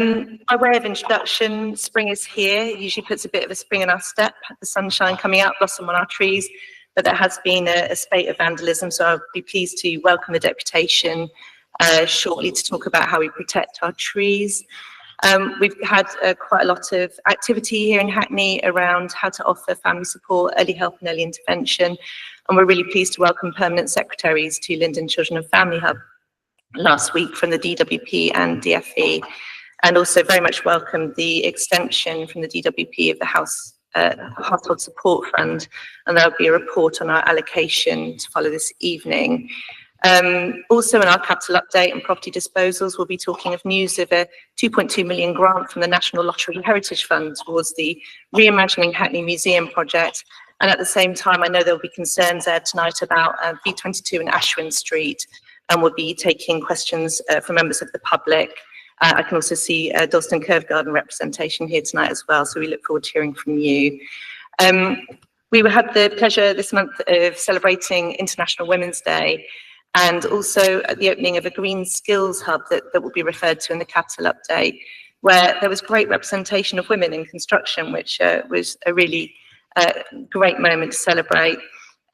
By way of introduction, spring is here. It usually puts a bit of a spring in our step, the sunshine coming out, blossom on our trees, but there has been a spate of vandalism, so I'll be pleased to welcome the deputation shortly to talk about how we protect our trees. We've had quite a lot of activity here in Hackney around how to offer family support, early help and early intervention, and we're really pleased to welcome permanent secretaries to Linden Children and Family Hub last week from the DWP and DFE, and also very much welcome the extension from the DWP of the Household Support Fund, and there'll be a report on our allocation to follow this evening. Also in our capital update and property disposals, we'll be talking of news of a 2.2 million grant from the National Lottery Heritage Fund towards the Reimagining Hackney Museum project. And at the same time, I know there'll be concerns there tonight about B22 and Ashwin Street, and we'll be taking questions from members of the public. I can also see Dalston Curve Garden representation here tonight as well, so we look forward to hearing from you. We had the pleasure this month of celebrating International Women's Day, and also at the opening of a Green Skills Hub that will be referred to in the capital update, where there was great representation of women in construction, which was a really great moment to celebrate.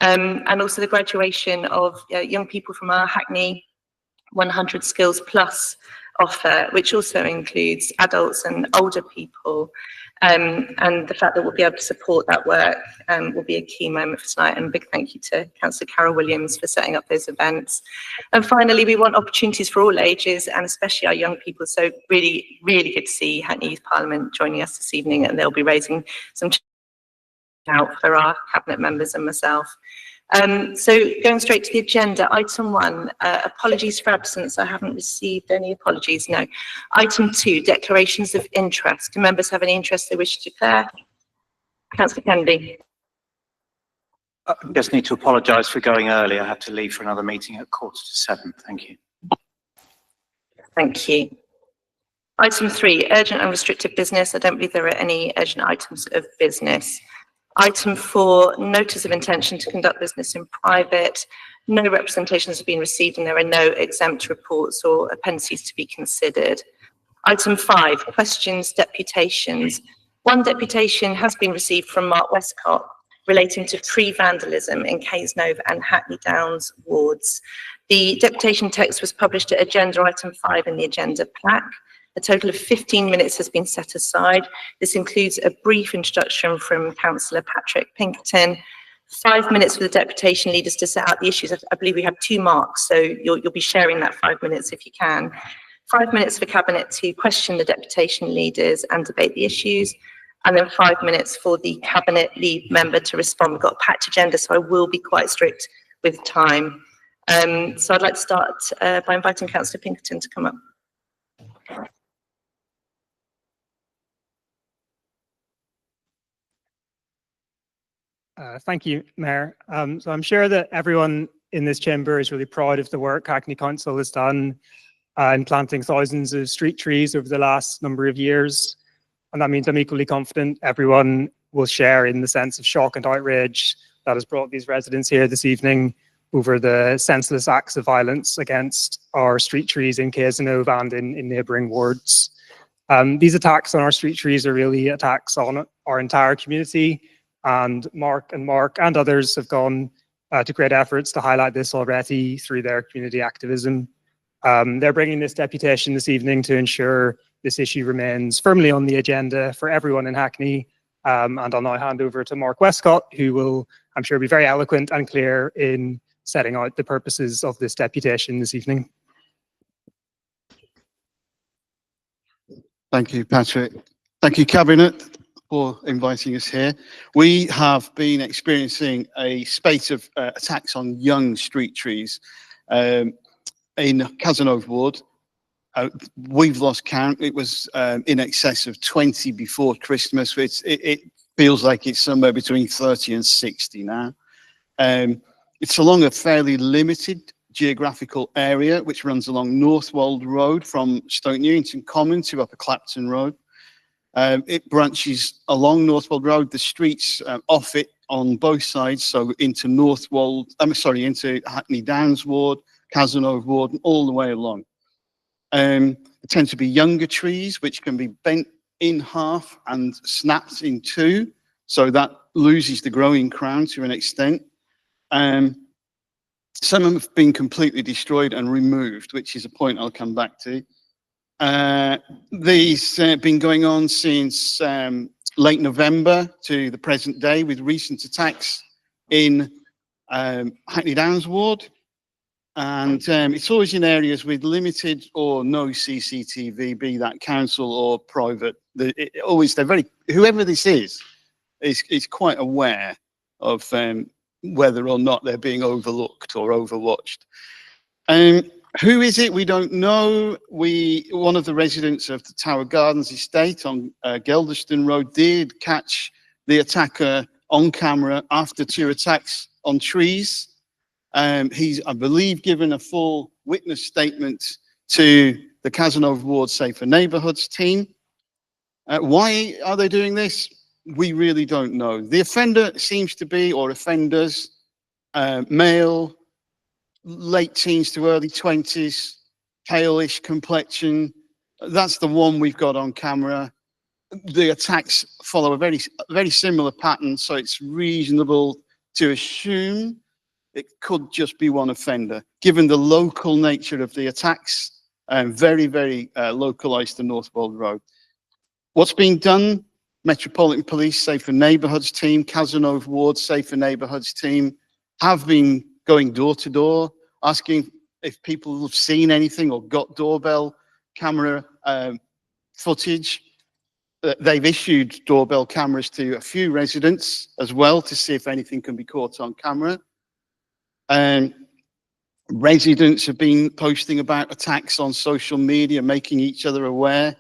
And also the graduation of young people from our Hackney 100 Skills Plus offer, which also includes adults and older people. And the fact that we'll be able to support that work will be a key moment for tonight. And a big thank you to Councillor Carol Williams for setting up those events. And finally, we want opportunities for all ages, and especially our young people. So really, really good to see Hackney Youth Parliament joining us this evening, and they'll be raising some out for our cabinet members and myself. So going straight to the agenda, item 1, apologies for absence. I haven't received any apologies, no. Item 2, declarations of interest. Do members have any interest they wish to declare? Councillor Kennedy. I just need to apologise for going early. I had to leave for another meeting at 6:45. Thank you. Thank you. Item 3, urgent and restricted business. I don't believe there are any urgent items of business. Item 4, notice of intention to conduct business in private. No representations have been received and there are no exempt reports or appendices to be considered. Item 5, questions, deputations. One deputation has been received from Mark Westcott relating to tree vandalism in Cazenove and Hackney Downs wards. The deputation text was published at agenda item 5 in the agenda plaque. A total of 15 minutes has been set aside. This includes a brief introduction from Councillor Patrick Pinkerton, 5 minutes for the deputation leaders to set out the issues. I believe we have 2 marks, so you'll be sharing that 5 minutes if you can. 5 minutes for Cabinet to question the deputation leaders and debate the issues, and then 5 minutes for the Cabinet lead member to respond. We've got a packed agenda, so I will be quite strict with time. So I'd like to start by inviting Councillor Pinkerton to come up. Thank you, Mayor. So I'm sure that everyone in this chamber is really proud of the work Hackney Council has done in planting thousands of street trees over the last number of years. And that means I'm equally confident everyone will share in the sense of shock and outrage that has brought these residents here this evening over the senseless acts of violence against our street trees in Cazenove and in neighbouring wards. These attacks on our street trees are really attacks on our entire community. And Mark and others have gone to great efforts to highlight this already through their community activism. They're bringing this deputation this evening to ensure this issue remains firmly on the agenda for everyone in Hackney. And I'll now hand over to Mark Westcott, who will, I'm sure, be very eloquent and clear in setting out the purposes of this deputation this evening. Thank you, Patrick. Thank you, Cabinet, for inviting us here. We have been experiencing a spate of attacks on young street trees in Cazenove ward. We've lost count. It was in excess of 20 before Christmas. It feels like it's somewhere between 30 and 60 now. It's along a fairly limited geographical area, which runs along Northwold Road from Stoke Newington Common to Upper Clapton Road. It branches along Northwold Road, the streets off it on both sides, so into into Hackney Downs ward, Cazenove ward, and all the way along. The tend to be younger trees, which can be bent in half and snapped in two. So that loses the growing crown to an extent. Some of them have been completely destroyed and removed, which is a point I'll come back to. These have been going on since late November to the present day, with recent attacks in Hackney Downs ward. And it's always in areas with limited or no CCTV, be that council or private. Whoever this is quite aware of whether or not they're being overlooked or overwatched. Who is it? We don't know. One of the residents of the Tower Gardens estate on Geldeston Road did catch the attacker on camera after 2 attacks on trees. He's, I believe, given a full witness statement to the Cazenove Ward Safer Neighbourhoods team. Why are they doing this? We really don't know. The offender seems to be, or offenders, male, late teens to early 20s, pale-ish complexion. That's the one we've got on camera. The attacks follow a very similar pattern, so it's reasonable to assume it could just be one offender, given the local nature of the attacks, very, very localized to Northwold Road. What's being done? Metropolitan Police Safer Neighbourhoods team, Cazenove Ward Safer Neighbourhoods team have been going door to door, asking if people have seen anything or got doorbell camera footage. They've issued doorbell cameras to a few residents as well to see if anything can be caught on camera. Residents have been posting about attacks on social media, making each other aware.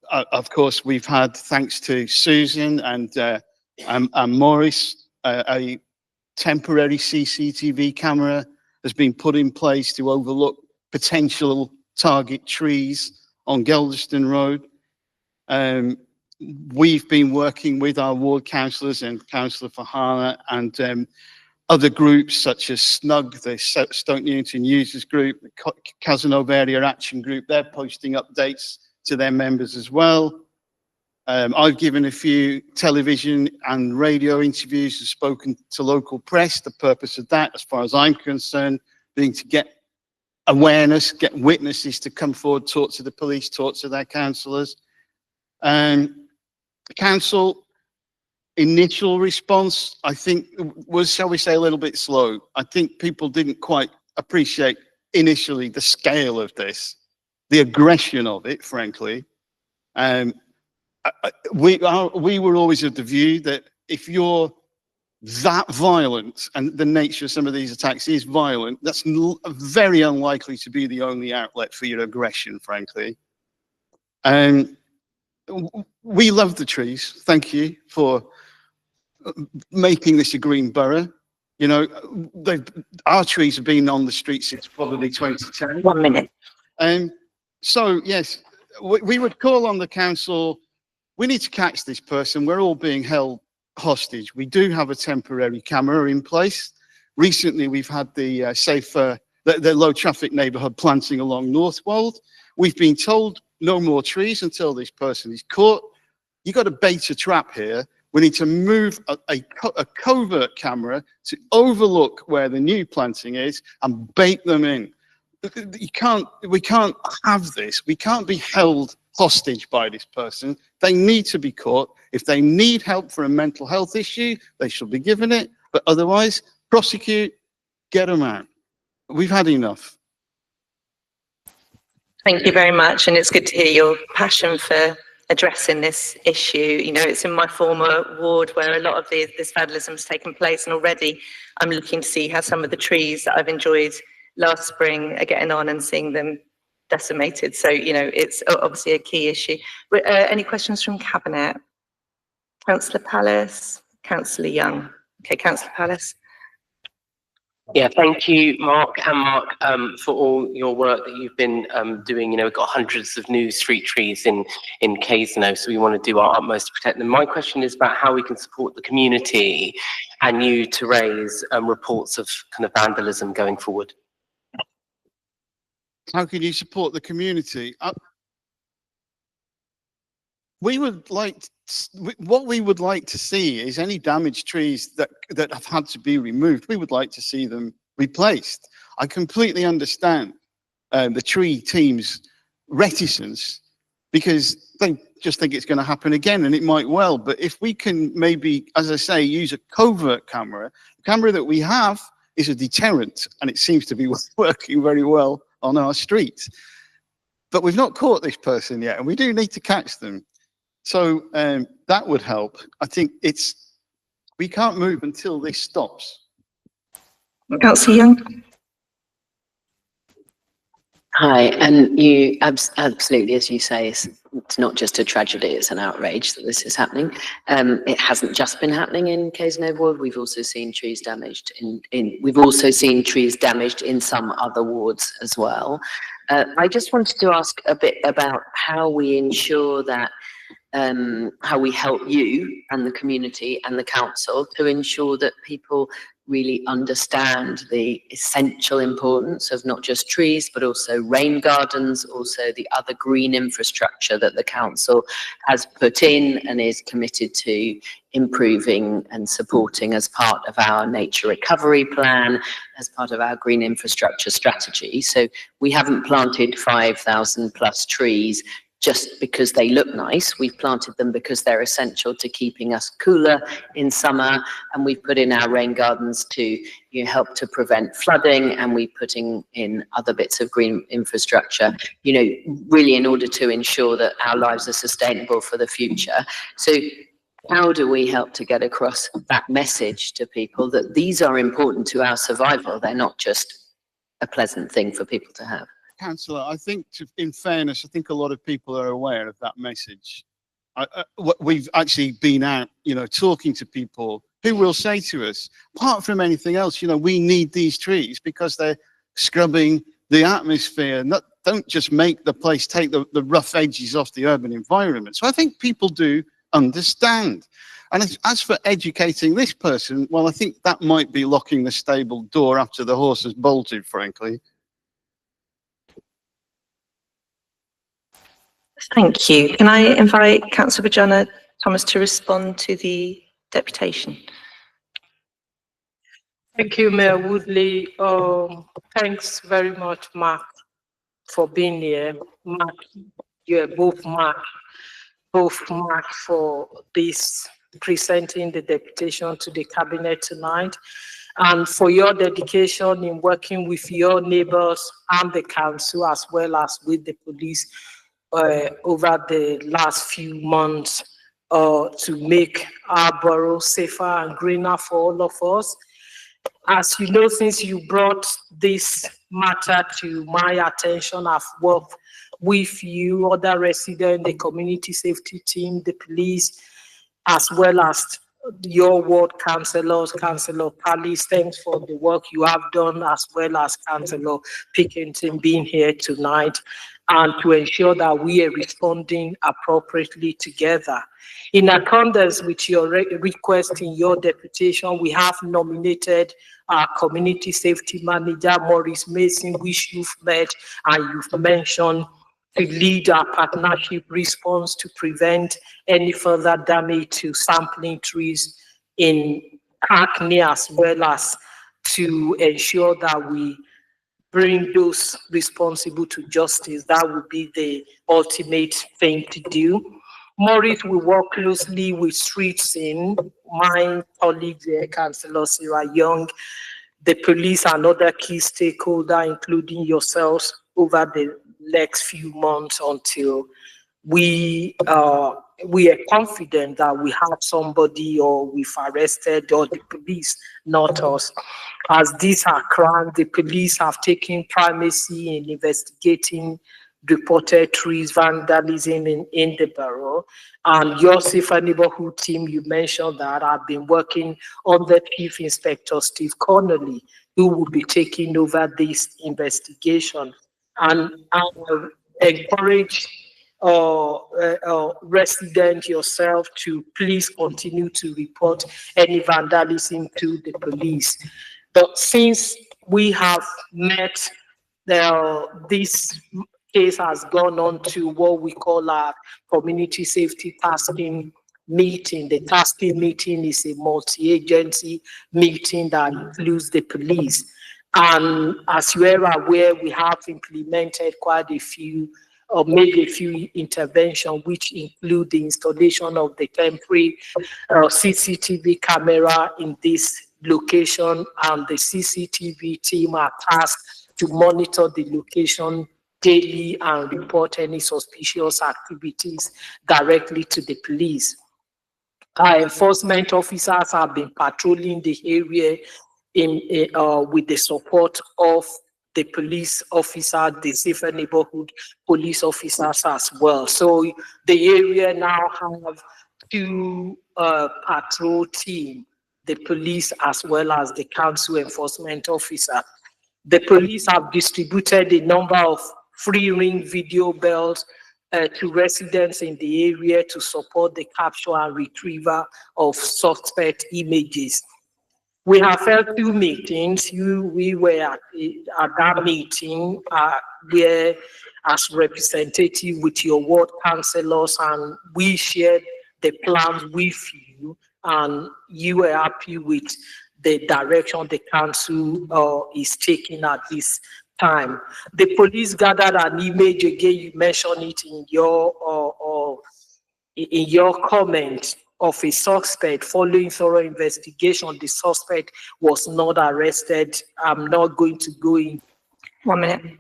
Of course, we've had, thanks to Susan and Maurice, a temporary CCTV camera has been put in place to overlook potential target trees on Geldeston Road. We've been working with our ward councillors and Councillor Fahana and other groups such as SNUG, the Stoke Newington Users Group, the Cazenove Area Action Group. They're posting updates to their members as well. I've given a few television and radio interviews and spoken to local press. The purpose of that, as far as I'm concerned, being to get awareness, get witnesses to come forward, talk to the police, talk to their councillors. The council initial response, I think, was, shall we say, a little bit slow. I think people didn't quite appreciate initially the scale of this, the aggression of it, frankly. We were always of the view that if you're that violent, and the nature of some of these attacks is violent, that's very unlikely to be the only outlet for your aggression, frankly. We love the trees. Thank you for making this a green borough. You know, our trees have been on the street since probably 2010. 1 minute. So, yes, we would call on the council, we need to catch this person. We're all being held hostage. We do have a temporary camera in place. Recently, we've had the the low traffic neighbourhood planting along Northwold. We've been told no more trees until this person is caught. You've got a bait a trap here. We need to move a covert camera to overlook where the new planting is and bait them in. We can't have this. We can't be held hostage by this person. They need to be caught. If they need help for a mental health issue, they should be given it. But otherwise, prosecute, get them out. We've had enough. Thank you very much. And it's good to hear your passion for addressing this issue. You know, it's in my former ward where a lot of this vandalism has taken place, and already I'm looking to see how some of the trees that I've enjoyed last spring are getting on and seeing them decimated. So, you know, it's obviously a key issue. Any questions from Cabinet? Councillor Palace, Councillor Young. Okay, Councillor Palace. Yeah, thank you, Mark and Mark, for all your work that you've been doing. You know, we've got hundreds of new street trees in Cazenove, so we want to do our utmost to protect them. My question is about how we can support the community and you to raise reports of kind of vandalism going forward. How can you support the community? We would like, what we would like to see is any damaged trees that have had to be removed, we would like to see them replaced. I completely understand the tree team's reticence, because they just think it's going to happen again, and it might well. But if we can maybe, as I say, use a covert camera, the camera that we have is a deterrent, and it seems to be working very well on our street. But we've not caught this person yet, and we do need to catch them. So that would help. I think we can't move until this stops. Councillor Young. Hi, and you absolutely, as you say, it's not just a tragedy, it's an outrage that this is happening. It hasn't just been happening in Casino Ward. We've also seen trees damaged we've also seen trees damaged in some other wards as well. I just wanted to ask a bit about how we ensure that how we help you and the community and the council to ensure that people really understand the essential importance of not just trees, but also rain gardens, also the other green infrastructure that the council has put in and is committed to improving and supporting as part of our nature recovery plan, as part of our green infrastructure strategy. So we haven't planted 5,000 plus trees just because they look nice. We've planted them because they're essential to keeping us cooler in summer, and we've put in our rain gardens to help to prevent flooding, and we're putting in other bits of green infrastructure, really in order to ensure that our lives are sustainable for the future. So how do we help to get across that message to people that these are important to our survival? They're not just a pleasant thing for people to have. Councillor, I think, in fairness, I think a lot of people are aware of that message. We've actually been out, talking to people who will say to us, apart from anything else, we need these trees because they're scrubbing the atmosphere. Don't just make the place, take the rough edges off the urban environment. So I think people do understand. And as for educating this person, well, I think that might be locking the stable door after the horse has bolted, frankly. Thank you. Can I invite Councillor Bajana Thomas to respond to the deputation? Thank you, Mayor Woodley. Thanks very much, Mark, for being here. Mark, you're both Mark for this, presenting the deputation to the cabinet tonight, and for your dedication in working with your neighbors and the council, as well as with the police over the last few months to make our borough safer and greener for all of us. As you know, since you brought this matter to my attention, I've worked with you, other residents, the community safety team, the police, as well as your ward councillors, Councillor Palace. Thanks for the work you have done, as well as Councillor Pickinton being here tonight, and to ensure that we are responding appropriately together. In accordance with your request in your deputation, we have nominated our community safety manager, Maurice Mason, which you've met and you've mentioned, to lead our partnership response to prevent any further damage to sampling trees in Hackney, as well as to ensure that we bring those responsible to justice. That would be the ultimate thing to do. Maurice will work closely with Street Scene, my colleague there, Councillor Sarah Young, the police and other key stakeholders, including yourselves, over the next few months until we are confident that we have somebody, or we've arrested, or the police, not us. As these are crimes, the police have taken primacy in investigating reported trees vandalism in the borough. And your safer neighborhood team, you mentioned that, I've been working on the Chief Inspector Steve Connolly, who will be taking over this investigation. And I will encourage resident yourself to please continue to report any vandalism to the police. But since we have met This case has gone on to what we call our community safety tasking meeting. The tasking meeting is a multi-agency meeting that includes the police. And as you are aware, we have implemented quite a few, or made a few interventions, which include the installation of the temporary CCTV camera in this location, and the CCTV team are tasked to monitor the location daily and report any suspicious activities directly to the police. Our enforcement officers have been patrolling the area with the support of the police officer, the safer neighborhood police officers as well. So the area now have 2 patrol teams, the police as well as the council enforcement officer. The police have distributed a number of free ring video bells to residents in the area to support the capture and retrieval of suspect images. We have held 2 meetings. We were at that meeting where, as representative with your ward councillors, and we shared the plans with you, and you were happy with the direction the council is taking at this time. The police gathered an image, again, you mentioned it in your comment, of a suspect. Following thorough investigation, the suspect was not arrested. I'm not going to go in 1 minute.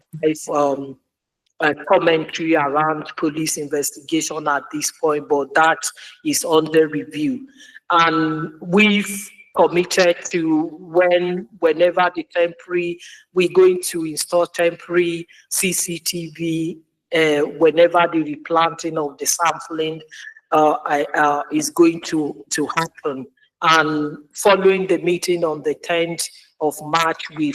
A commentary around police investigation at this point, but that is under review. And we've committed to whenever the temporary, we're going to install temporary CCTV whenever the replanting of the sampling is going to happen. And following the meeting on the 10th of March, we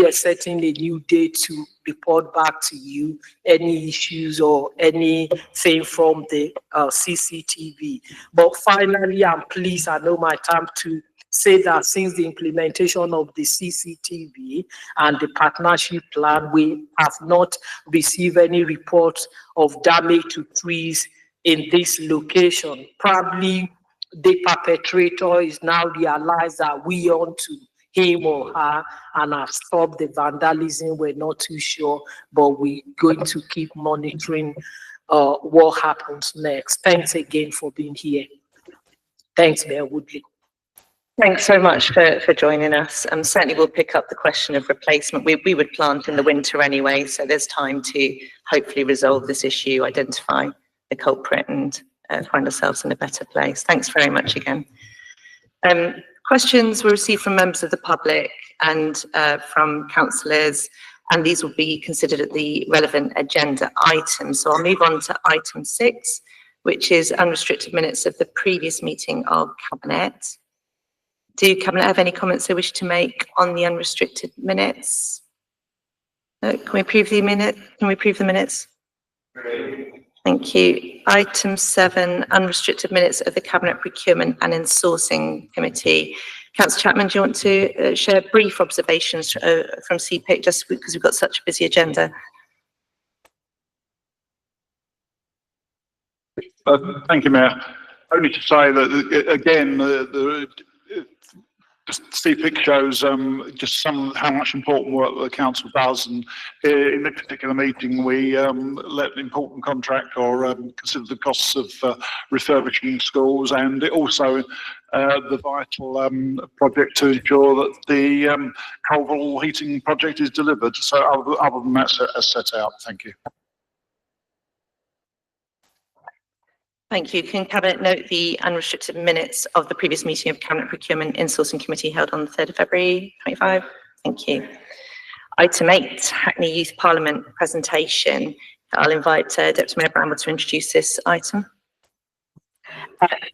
are setting a new date to report back to you any issues or anything from the CCTV. But finally, I'm pleased, I know my time to say that since the implementation of the CCTV and the partnership plan, we have not received any reports of damage to trees in this location. Probably the perpetrator is now realized that we on to him or her and have stopped the vandalism. We're not too sure, but we're going to keep monitoring what happens next. Thanks again for being here. Thanks, Mayor Woodley. Thanks so much for joining us. Certainly we'll pick up the question of replacement. We would plant in the winter anyway, so there's time to hopefully resolve this issue, identify the culprit, and find ourselves in a better place. Thanks very much again. Questions were received from members of the public and from councillors, and these will be considered at the relevant agenda items. So I'll move on to item 6, which is unrestricted minutes of the previous meeting of Cabinet. Do Cabinet have any comments they wish to make on the unrestricted minutes? Can we approve the minute? Can we approve the minutes? Thank you. Item 7, unrestricted minutes of the Cabinet Procurement and Insourcing Committee. Councillor Chapman, do you want to share brief observations from CPIC, just because we've got such a busy agenda? Thank you, Mayor. Only to say that, again, the CPIC shows just how much important work the council does, and in this particular meeting we let an important contract or consider the costs of refurbishing schools, and also the vital project to ensure that the Colville heating project is delivered. So other than that, as set out, thank you. Thank you. Can Cabinet note the unrestricted minutes of the previous meeting of Cabinet Procurement Insourcing Committee held on the 3rd of February 25? Thank you. Item 8, Hackney Youth Parliament presentation. I'll invite Deputy Mayor Bramble to introduce this item.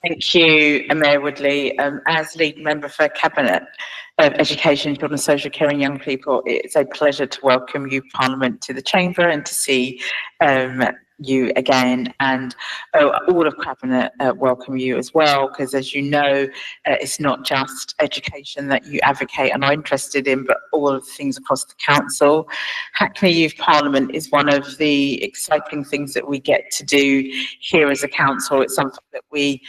Thank you, Mayor Woodley. As lead member for Cabinet of Education, Children, Social Care and Young People, it's a pleasure to welcome you, Parliament, to the Chamber and to see you again, and all of Cabinet welcome you as well, because as you know, it's not just education that you advocate and are interested in, but all of the things across the council. Hackney Youth Parliament is one of the exciting things that we get to do here as a council. It's something that we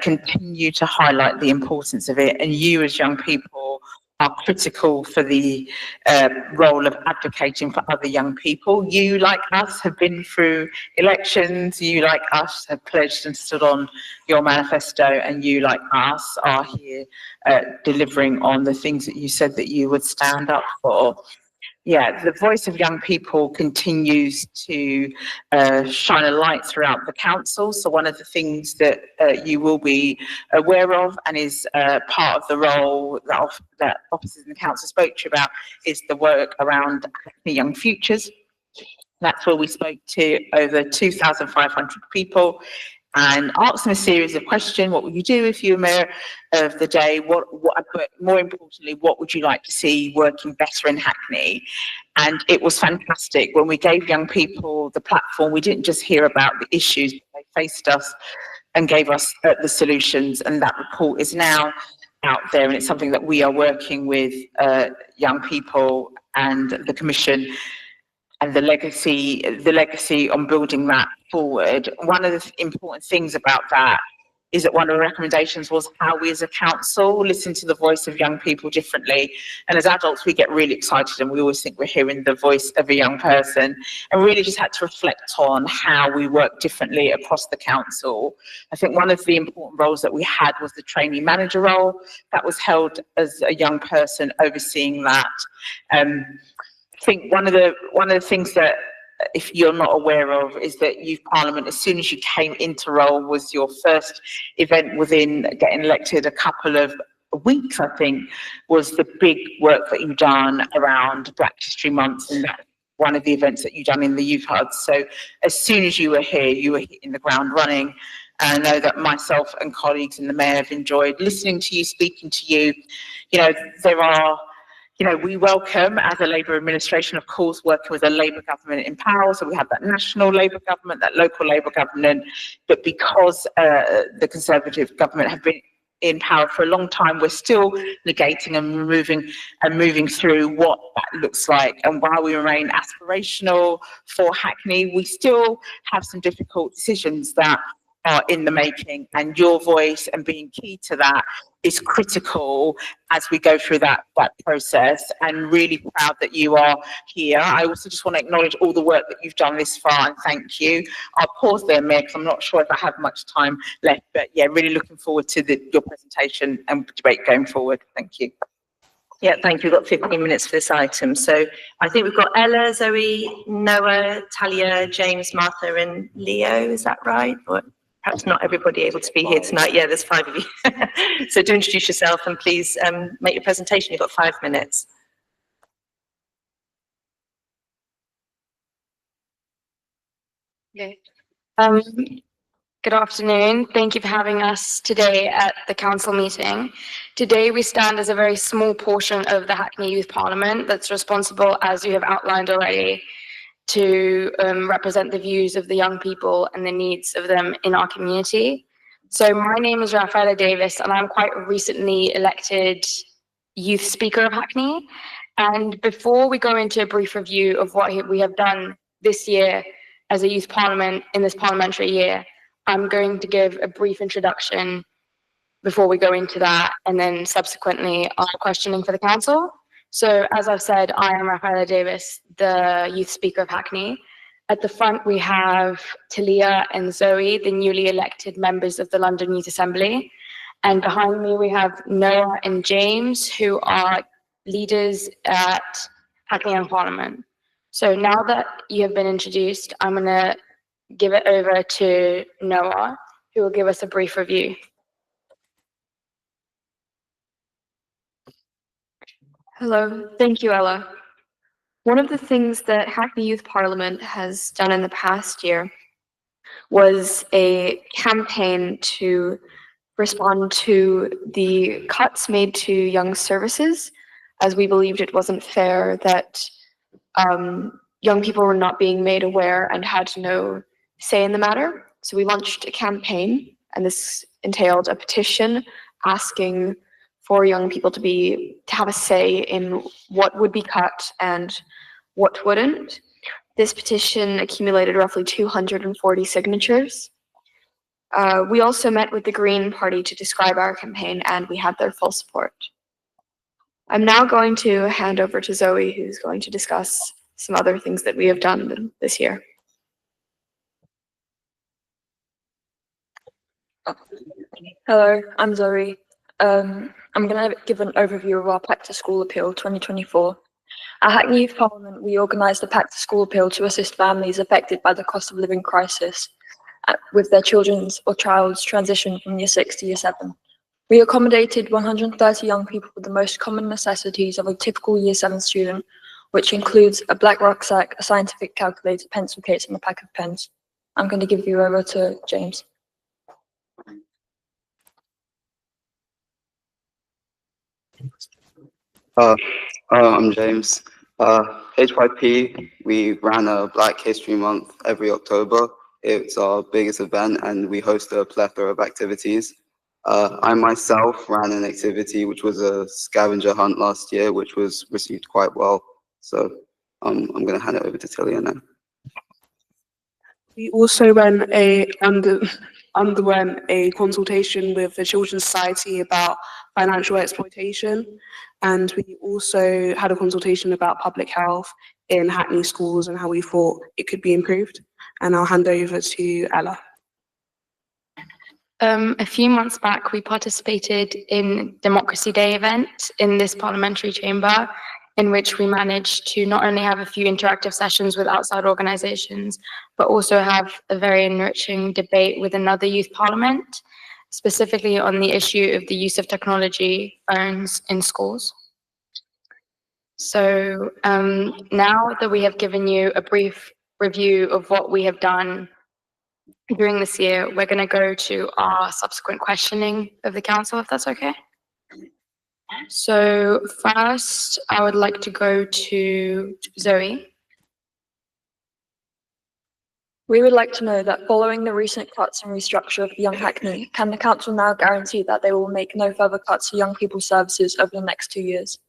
continue to highlight the importance of it, and you as young people are critical for the role of advocating for other young people. You, like us, have been through elections. You, like us, have pledged and stood on your manifesto, and you, like us, are here delivering on the things that you said that you would stand up for. Yeah, the voice of young people continues to shine a light throughout the council. So one of the things that you will be aware of, and is part of the role that officers in the council spoke to you about, is the work around Young Futures. That's where we spoke to over 2,500 people and asked them a series of questions. What would you do if you were mayor of the day? But more importantly, what would you like to see working better in Hackney? And it was fantastic. When we gave young people the platform, we didn't just hear about the issues, but they faced us and gave us the solutions. And that report is now out there, and it's something that we are working with young people and the Commission and the legacy on building that forward. One of the important things about that is that one of the recommendations was how we as a council listen to the voice of young people differently. And as adults, we get really excited and we always think we're hearing the voice of a young person, and really just had to reflect on how we work differently across the council. I think one of the important roles that we had was the trainee manager role that was held as a young person overseeing that. I think one of the things that, if you're not aware of, is that Youth Parliament, as soon as you came into role, was your first event within getting elected. A couple of weeks, I think, was the big work that you've done around Black History Month, and that's one of the events that you've done in the Youth HUD. So as soon as you were here, you were hitting the ground running. And I know that myself and colleagues in the mayor have enjoyed listening to you, speaking to you. We welcome, as a Labour administration, of course, working with a Labour government in power. So we have that national Labour government, that local Labour government. But because the Conservative government have been in power for a long time, we're still negating and moving through what that looks like. And while we remain aspirational for Hackney, we still have some difficult decisions that are in the making, and your voice and being key to that is critical as we go through that process, and really proud that you are here. I also just want to acknowledge all the work that you've done this far, and thank you. I'll pause there, Mayor, because I'm not sure if I have much time left, but yeah, really looking forward to your presentation and debate going forward. Thank you. Yeah, thank you. We've got 15 minutes for this item. So I think we've got Ella, Zoe, Noah, Talia, James, Martha, and Leo. Is that right? Or perhaps not everybody able to be here tonight. Yeah, there's 5 of you. So do introduce yourself and please make your presentation. You've got 5 minutes. Okay. Good afternoon. Thank you for having us today at the council meeting. Today we stand as a very small portion of the Hackney Youth Parliament that's responsible, as you have outlined already, to represent the views of the young people and the needs of them in our community. So my name is Rafaela Davis, and I'm quite recently elected youth speaker of Hackney. And before we go into a brief review of what we have done this year as a youth parliament in this parliamentary year, I'm going to give a brief introduction before we go into that, and then subsequently our questioning for the council. So as I've said, I am Rafaela Davis, the youth speaker of Hackney. At the front, we have Talia and Zoe, the newly elected members of the London Youth Assembly. And behind me, we have Noah and James, who are leaders at Hackney Young Parliament. So now that you have been introduced, I'm going to give it over to Noah, who will give us a brief review. Hello, thank you, Ella. One of the things that Hackney Youth Parliament has done in the past year was a campaign to respond to the cuts made to young services, as we believed it wasn't fair that young people were not being made aware and had no say in the matter. So we launched a campaign, and this entailed a petition asking for young people to have a say in what would be cut and what wouldn't. This petition accumulated roughly 240 signatures. We also met with the Green Party to describe our campaign, and we had their full support. I'm now going to hand over to Zoe, who's going to discuss some other things that we have done this year. Hello, I'm Zoe. I'm going to give an overview of our Pact to School Appeal 2024. At Hackney Youth Parliament, we organised the Pact to School Appeal to assist families affected by the cost of living crisis with their children's or child's transition from Year 6 to Year 7. We accommodated 130 young people with the most common necessities of a typical Year 7 student, which includes a black rucksack, a scientific calculator, pencil case, and a pack of pens. I'm going to give you over to James. I'm James. HYP, we ran a Black History Month every October. It's our biggest event and we host a plethora of activities. I myself ran an activity which was a scavenger hunt last year, which was received quite well. So I'm going to hand it over to Tilly now. We also underwent a consultation with the Children's Society about financial exploitation, and we also had a consultation about public health in Hackney schools and how we thought it could be improved. And I'll hand over to Ella. A few months back, we participated in Democracy Day event in this parliamentary chamber, in which we managed to not only have a few interactive sessions with outside organizations, but also have a very enriching debate with another youth parliament, specifically on the issue of the use of technology phones in schools. So now that we have given you a brief review of what we have done during this year, we're going to go to our subsequent questioning of the council, if that's okay. So first, I would like to go to Zoe. We would like to know that following the recent cuts and restructure of Young Hackney, can the council now guarantee that they will make no further cuts to young people's services over the next 2 years?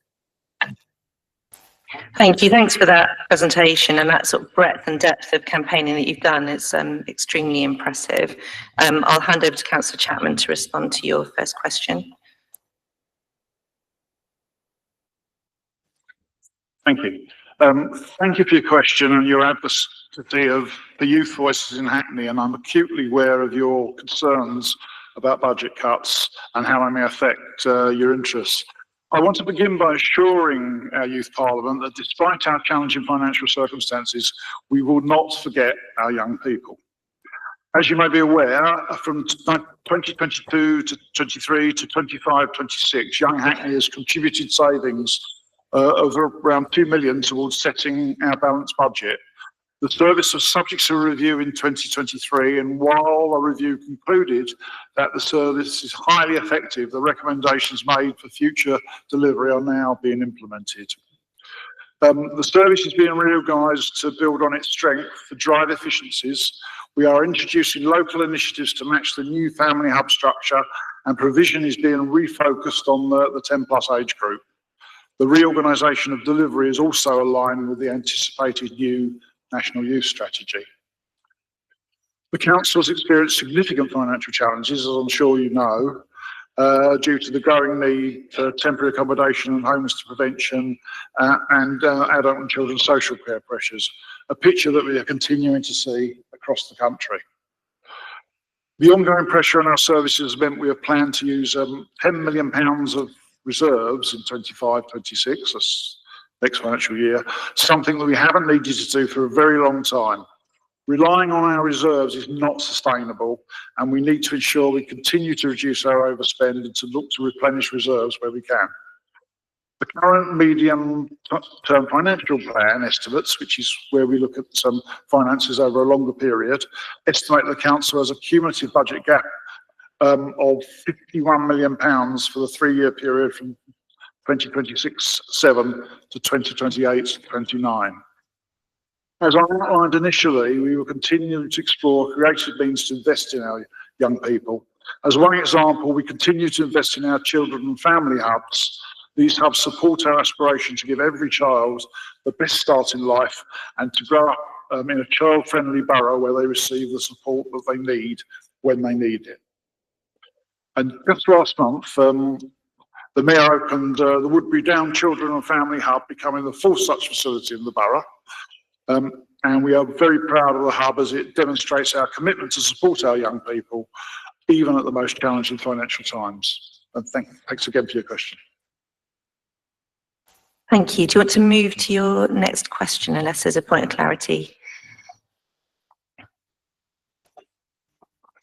Thank you. Thanks for that presentation and that sort of breadth and depth of campaigning that you've done. It's extremely impressive. I'll hand over to Councillor Chapman to respond to your first question. Thank you. Thank you for your question and your advocacy of the youth voices in Hackney, and I'm acutely aware of your concerns about budget cuts and how they may affect your interests. I want to begin by assuring our Youth Parliament that despite our challenging financial circumstances, we will not forget our young people. As you may be aware, from 2022 to 23 to 25-26, Young Hackney has contributed savings of around 2 million towards setting our balanced budget. The service was subject to a review in 2023, and while a review concluded that the service is highly effective, the recommendations made for future delivery are now being implemented. The service is being reorganised to build on its strength to drive efficiencies. We are introducing local initiatives to match the new family hub structure, and provision is being refocused on the 10+ age group. The reorganisation of delivery is also aligned with the anticipated new National Youth Strategy. The Council has experienced significant financial challenges, as I'm sure you know, due to the growing need for temporary accommodation and homelessness prevention and adult and children's social care pressures, a picture that we are continuing to see across the country. The ongoing pressure on our services meant we have planned to use £10 million of reserves in 25-26, that's next financial year, something that we haven't needed to do for a very long time. Relying on our reserves is not sustainable, and we need to ensure we continue to reduce our overspend and to look to replenish reserves where we can. The current medium-term financial plan estimates, which is where we look at some finances over a longer period, estimate the council has a cumulative budget gap of £51 million for the 3-year period from 2026-7 to 2028-29. As I outlined initially, we will continue to explore creative means to invest in our young people. As one example, we continue to invest in our children and family hubs. These hubs support our aspiration to give every child the best start in life and to grow up in a child-friendly borough where they receive the support that they need when they need it. And just last month, the Mayor opened the Woodbury Down Children and Family Hub, becoming the fourth such facility in the borough. And we are very proud of the hub as it demonstrates our commitment to support our young people, even at the most challenging financial times. And thanks again for your question. Thank you. Do you want to move to your next question unless there's a point of clarity?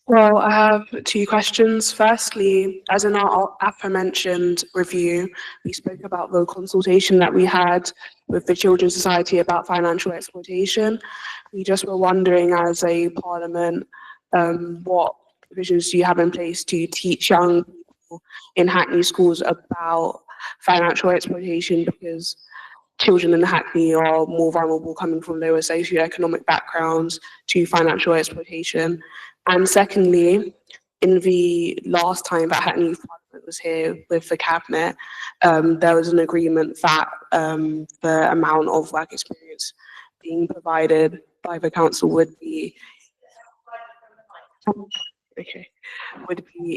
Well, I have two questions. Firstly, as in our aforementioned review, we spoke about the consultation that we had with the Children's Society about financial exploitation. We just were wondering, as a parliament, what provisions do you have in place to teach young people in Hackney schools about financial exploitation, because children in Hackney are more vulnerable coming from lower socioeconomic backgrounds to financial exploitation. And secondly, in the last time that Hackney Youth Parliament was here with the Cabinet, there was an agreement that the amount of work experience being provided by the council would be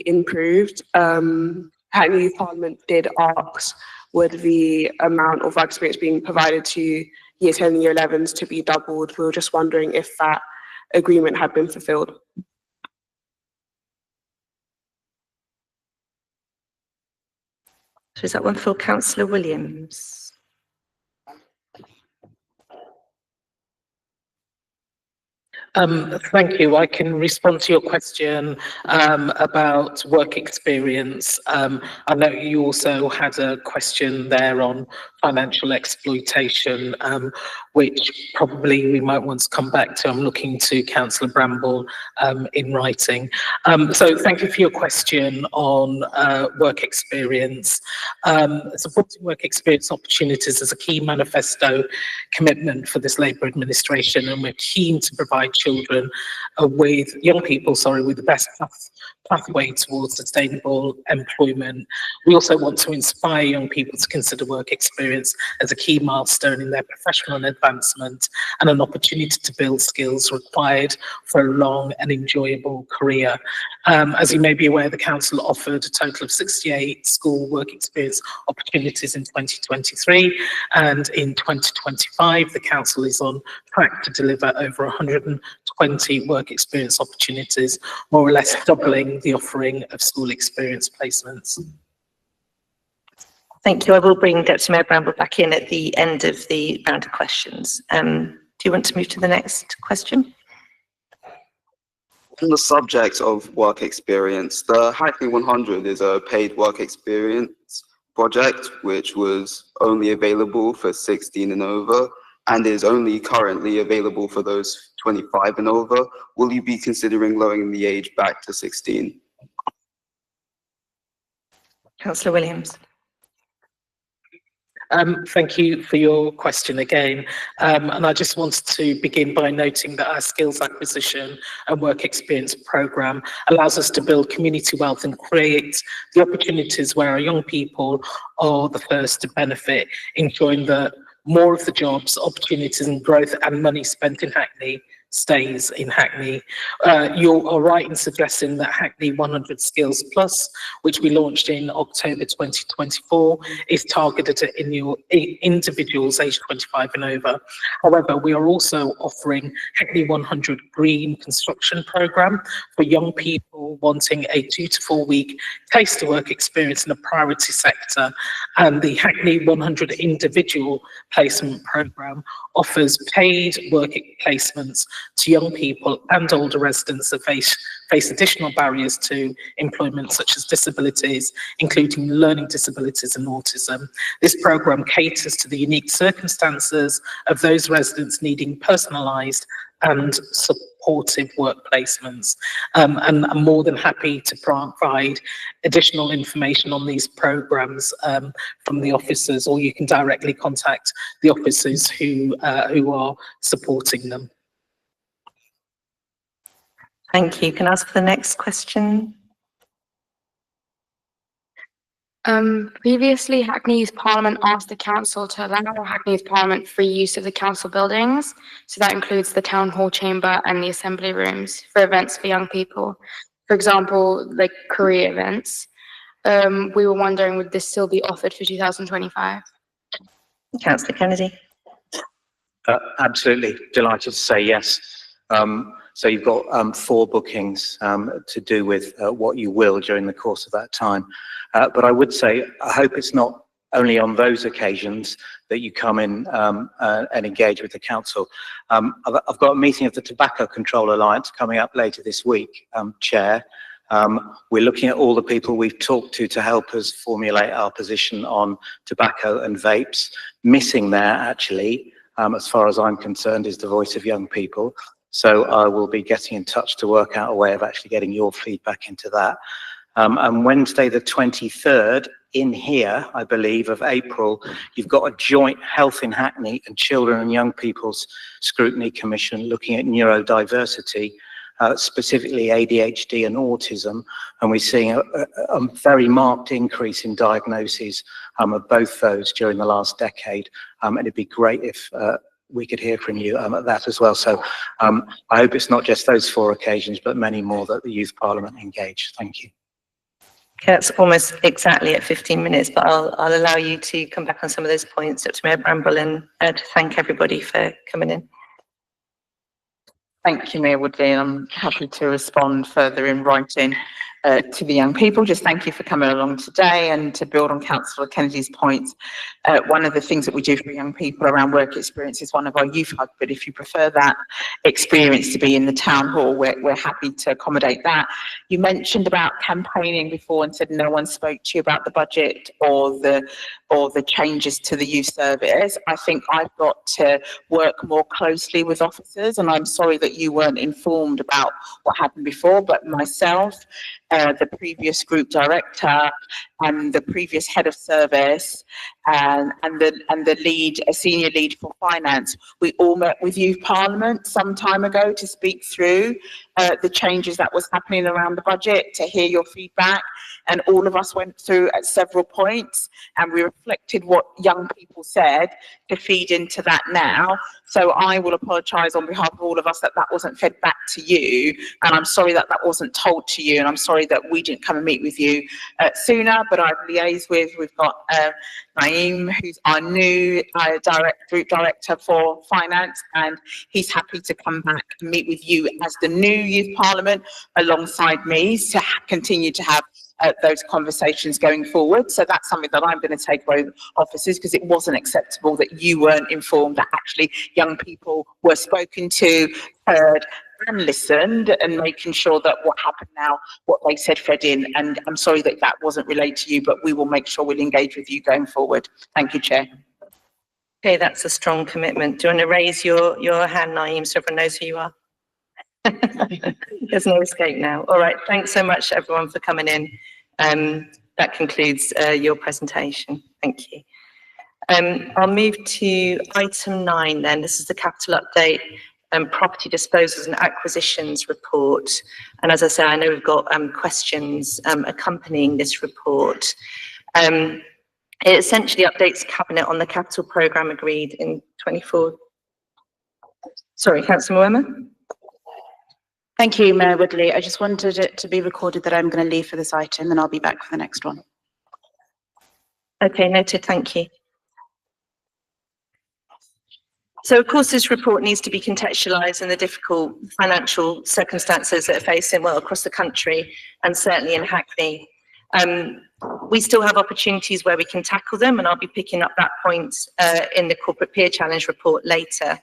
improved. Hackney Youth Parliament did ask, would the amount of work experience being provided to Year 10 and Year 11s to be doubled? We were just wondering if that agreement had been fulfilled. So is that one for Councillor Williams? Thank you. I can respond to your question about work experience. I know you also had a question there on financial exploitation, which probably we might want to come back to. I'm looking to Councillor Bramble in writing. So thank you for your question on work experience. Supporting work experience opportunities is a key manifesto commitment for this Labour administration, and we're keen to provide children young people with the best pathway towards sustainable employment. We also want to inspire young people to consider work experience as a key milestone in their professional advancement and an opportunity to build skills required for a long and enjoyable career. As you may be aware, the council offered a total of 68 school work experience opportunities in 2023, and in 2025 the council is on track to deliver over 120 work experience opportunities, more or less doubling the offering of school experience placements. Thank you. I will bring Deputy Mayor Bramble back in at the end of the round of questions. Do you want to move to the next question? On the subject of work experience, the Hackney 100 is a paid work experience project which was only available for 16 and over and is only currently available for those 25 and over. Will you be considering lowering the age back to 16? Councillor Williams. Thank you for your question again. And I just wanted to begin by noting that our skills acquisition and work experience programme allows us to build community wealth and create the opportunities where our young people are the first to benefit, ensuring that more of the jobs, opportunities and growth and money spent in Hackney stays in Hackney. You are right in suggesting that Hackney 100 Skills Plus, which we launched in October 2024, is targeted at individuals aged 25 and over. However, we are also offering Hackney 100 Green Construction Programme for young people wanting a 2 to 4 week taste to work experience in a priority sector, and the Hackney 100 Individual Placement Programme offers paid work placements to young people and older residents that face additional barriers to employment, such as disabilities, including learning disabilities and autism. This programme caters to the unique circumstances of those residents needing personalised and supportive work placements. And I'm more than happy to provide additional information on these programs from the officers, or you can directly contact the officers who are supporting them. Thank you. Can I ask for the next question? Previously, Hackney Youth Parliament asked the council to allow Hackney Youth Parliament free use of the council buildings. So that includes the town hall chamber and the assembly rooms for events for young people. For example, like career events. We were wondering, would this still be offered for 2025? Councillor Kennedy. Absolutely. Delighted to say yes. So you've got 4 bookings to do with what you will during the course of that time. But I would say, I hope it's not only on those occasions that you come in and engage with the council. I've got a meeting of the Tobacco Control Alliance coming up later this week, Chair. We're looking at all the people we've talked to help us formulate our position on tobacco and vapes. Missing there, actually, as far as I'm concerned, is the voice of young people. So I will be getting in touch to work out a way of actually getting your feedback into that. And Wednesday the 23rd, in here, I believe, of April, you've got a joint Health in Hackney and Children and Young People's Scrutiny Commission looking at neurodiversity, specifically ADHD and autism. And we're seeing a very marked increase in diagnoses of both those during the last decade. And it'd be great if we could hear from you at that as well. So I hope it's not just those 4 occasions, but many more that the Youth Parliament engage. Thank you. Okay, that's almost exactly at 15 minutes, but I'll allow you to come back on some of those points, Dr. Mayor Bramble, and to thank everybody for coming in. Thank you, Mayor Woodley. I'm happy to respond further in writing to the young people. Just thank you for coming along today, and to build on Councillor Kennedy's points. One of the things that we do for young people around work experience is one of our youth hubs, but if you prefer that experience to be in the town hall, we're happy to accommodate that. You mentioned about campaigning before and said no one spoke to you about the budget or the changes to the youth service. I think I've got to work more closely with officers, and I'm sorry that you weren't informed about what happened before, but myself, the previous group director, and the previous head of service, and the lead, a senior lead for finance, we all met with Youth Parliament some time ago to speak through the changes that was happening around the budget, to hear your feedback. And all of us went through at several points, and we reflected what young people said to feed into that now. So I will apologise on behalf of all of us that that wasn't fed back to you, and I'm sorry that that wasn't told to you, and I'm sorry that we didn't come and meet with you sooner, but I've liaised with, we've got Naeem, who's our new group director for finance, and he's happy to come back and meet with you as the new Youth Parliament alongside me to continue to have those conversations going forward. So that's something that I'm going to take away with officers, because it wasn't acceptable that you weren't informed that actually young people were spoken to, heard and listened, and making sure that what happened now, what they said fed in. And I'm sorry that that wasn't relayed to you, but we will make sure we'll engage with you going forward. Thank you, Chair. Okay, that's a strong commitment. Do you want to raise your hand, Naeem, so everyone knows who you are? There's no escape now. All right, thanks so much everyone for coming in. That concludes your presentation. Thank you. I'll move to item 9 then. This is the capital update and property disposals and acquisitions report. And as I say, I know we've got questions accompanying this report. It essentially updates Cabinet on the capital programme agreed in 24. Sorry, Councillor Mwema. Thank you, Mayor Woodley. I just wanted it to be recorded that I'm going to leave for this item, and I'll be back for the next one. Okay, noted. Thank you. So, of course, this report needs to be contextualised in the difficult financial circumstances that are facing, well, across the country and certainly in Hackney. We still have opportunities where we can tackle them, and I'll be picking up that point in the Corporate Peer Challenge report later.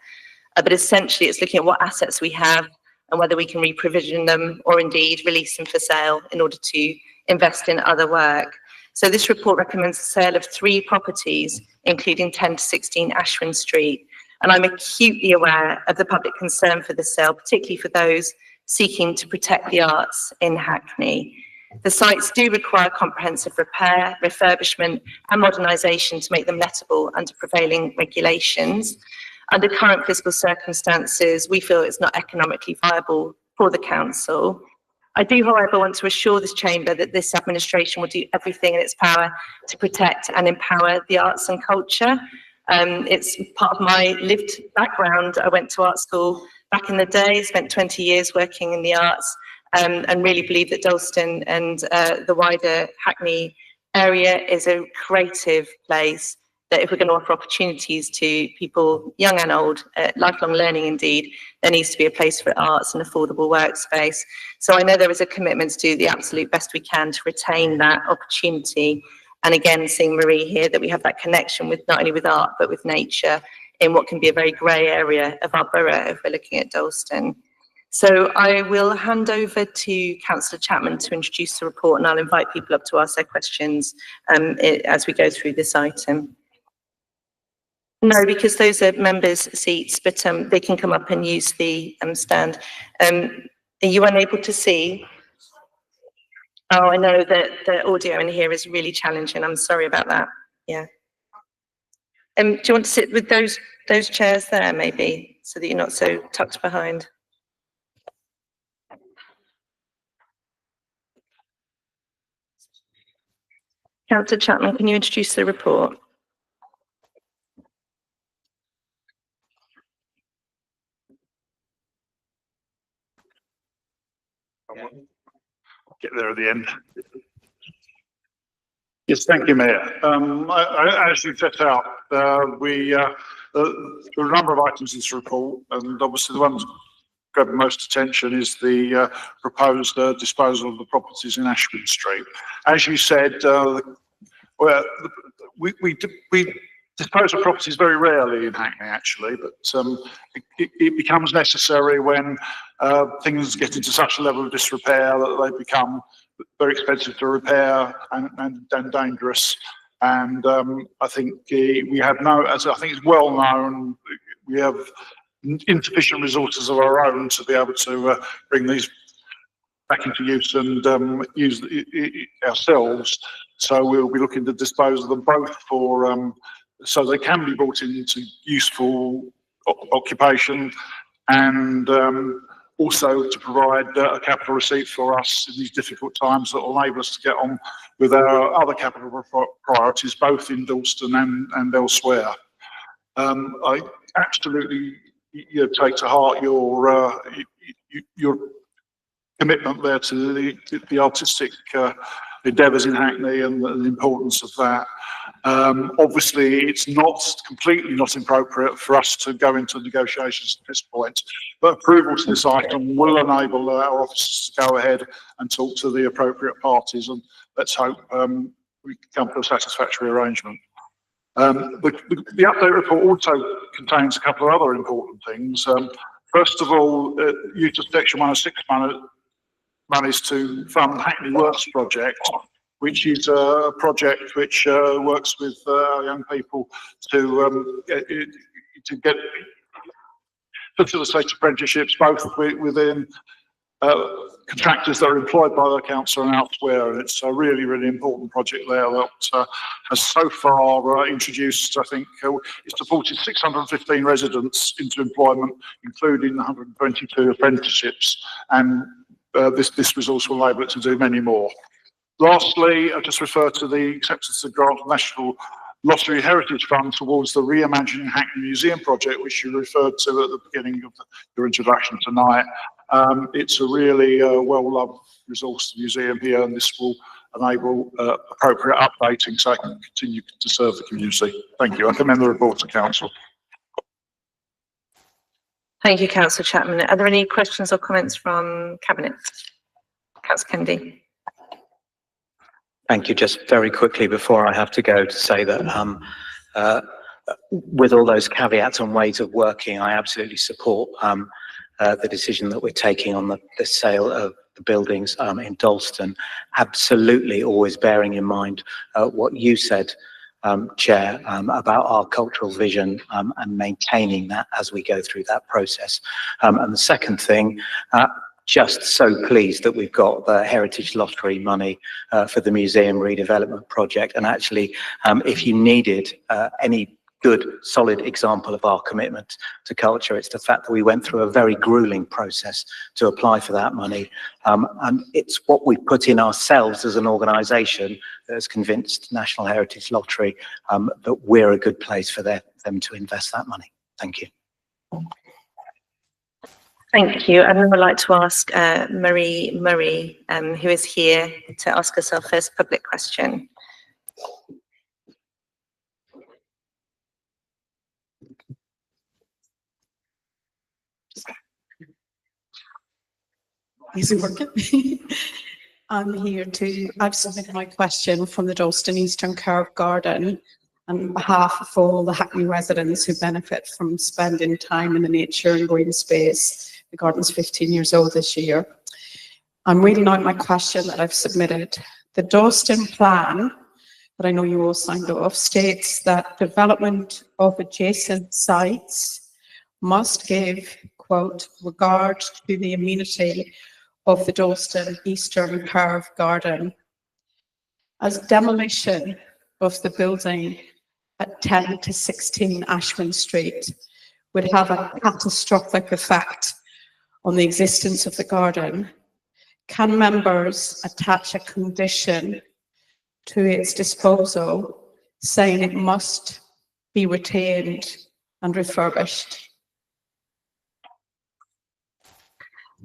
But essentially, it's looking at what assets we have and whether we can re-provision them or indeed release them for sale in order to invest in other work. So this report recommends the sale of 3 properties, including 10 to 16 Ashwin Street. And I'm acutely aware of the public concern for the sale, particularly for those seeking to protect the arts in Hackney. The sites do require comprehensive repair, refurbishment and modernisation to make them lettable under prevailing regulations. Under current fiscal circumstances, we feel it's not economically viable for the council. I do, however, want to assure this chamber that this administration will do everything in its power to protect and empower the arts and culture. It's part of my lived background. I went to art school back in the day, spent 20 years working in the arts, and really believe that Dalston and the wider Hackney area is a creative place, that if we're going to offer opportunities to people, young and old, lifelong learning indeed, there needs to be a place for arts and affordable workspace. So I know there is a commitment to do the absolute best we can to retain that opportunity. And again, seeing Marie here, that we have that connection with not only with art, but with nature in what can be a very grey area of our borough if we're looking at Dalston. So I will hand over to Councillor Chapman to introduce the report, and I'll invite people up to ask their questions as we go through this item. No, because those are members' seats, but they can come up and use the stand. Are you unable to see? Oh, I know that the audio in here is really challenging. I'm sorry about that. Yeah. Do you want to sit with those chairs there, maybe, so that you're not so tucked behind? Councillor Chapman, can you introduce the report? Get there at the end. Yes, thank you, Mayor. As you set out, there are a number of items in this report, and obviously the ones grabbing most attention is the proposed disposal of the properties in Ashwin Street. As you said, we dispose of properties very rarely in Hackney, actually, but it becomes necessary when things get into such a level of disrepair that they become very expensive to repair and dangerous. And I think we have as I think it's well known, we have insufficient resources of our own to be able to bring these back into use and use it ourselves. So we'll be looking to dispose of them both for so they can be brought into useful occupation, and also to provide a capital receipt for us in these difficult times that will enable us to get on with our other capital priorities, both in Dalston and elsewhere. I absolutely take to heart your commitment there to the artistic endeavours in Hackney and the importance of that. Obviously, it's completely not appropriate for us to go into negotiations at this point, but approval to this item will enable our officers to go ahead and talk to the appropriate parties, and let's hope we can come to a satisfactory arrangement. The update report also contains a couple of other important things. First of all, use of Section 106 monies to fund Hackney Works project, which is a project which works with young people to get facilitate apprenticeships, both within contractors that are employed by the council and elsewhere. And it's a really, really important project there that has so far introduced, I think, it's supported 615 residents into employment, including 122 apprenticeships. And this resource will enable it to do many more. Lastly, I just refer to the acceptance of grant of National Lottery Heritage Fund towards the Reimagining Hackney Museum project, which you referred to at the beginning of your introduction tonight. It's a really well-loved resource, the museum here, and this will enable appropriate updating so I can continue to serve the community. Thank you. I commend the report to Council. Thank you, Councillor Chapman. Are there any questions or comments from Cabinet? Councillor Kennedy. Thank you. Just very quickly before I have to go, to say that with all those caveats on ways of working, I absolutely support the decision that we're taking on the sale of the buildings in Dalston. Absolutely always bearing in mind what you said, Chair, about our cultural vision and maintaining that as we go through that process. And the second thing, just so pleased that we've got the Heritage Lottery money for the museum redevelopment project. And actually, if you needed any good, solid example of our commitment to culture, it's the fact that we went through a very grueling process to apply for that money. And it's what we put in ourselves as an organisation that has convinced National Heritage Lottery that we're a good place for them to invest that money. Thank you. Thank you. And I would like to ask Marie Murray, who is here to ask us our first public question. Is it working? I've submitted my question from the Dalston Eastern Curve Garden on behalf of all the Hackney residents who benefit from spending time in the nature and green space. The garden's 15 years old this year. I'm reading out my question that I've submitted. The Dalston plan, that I know you all signed off, states that development of adjacent sites must give, quote, regard to the amenity of the Dalston Eastern Curve Garden, as demolition of the building at 10 to 16 Ashwin Street would have a catastrophic effect on the existence of the garden. Can members attach a condition to its disposal saying it must be retained and refurbished?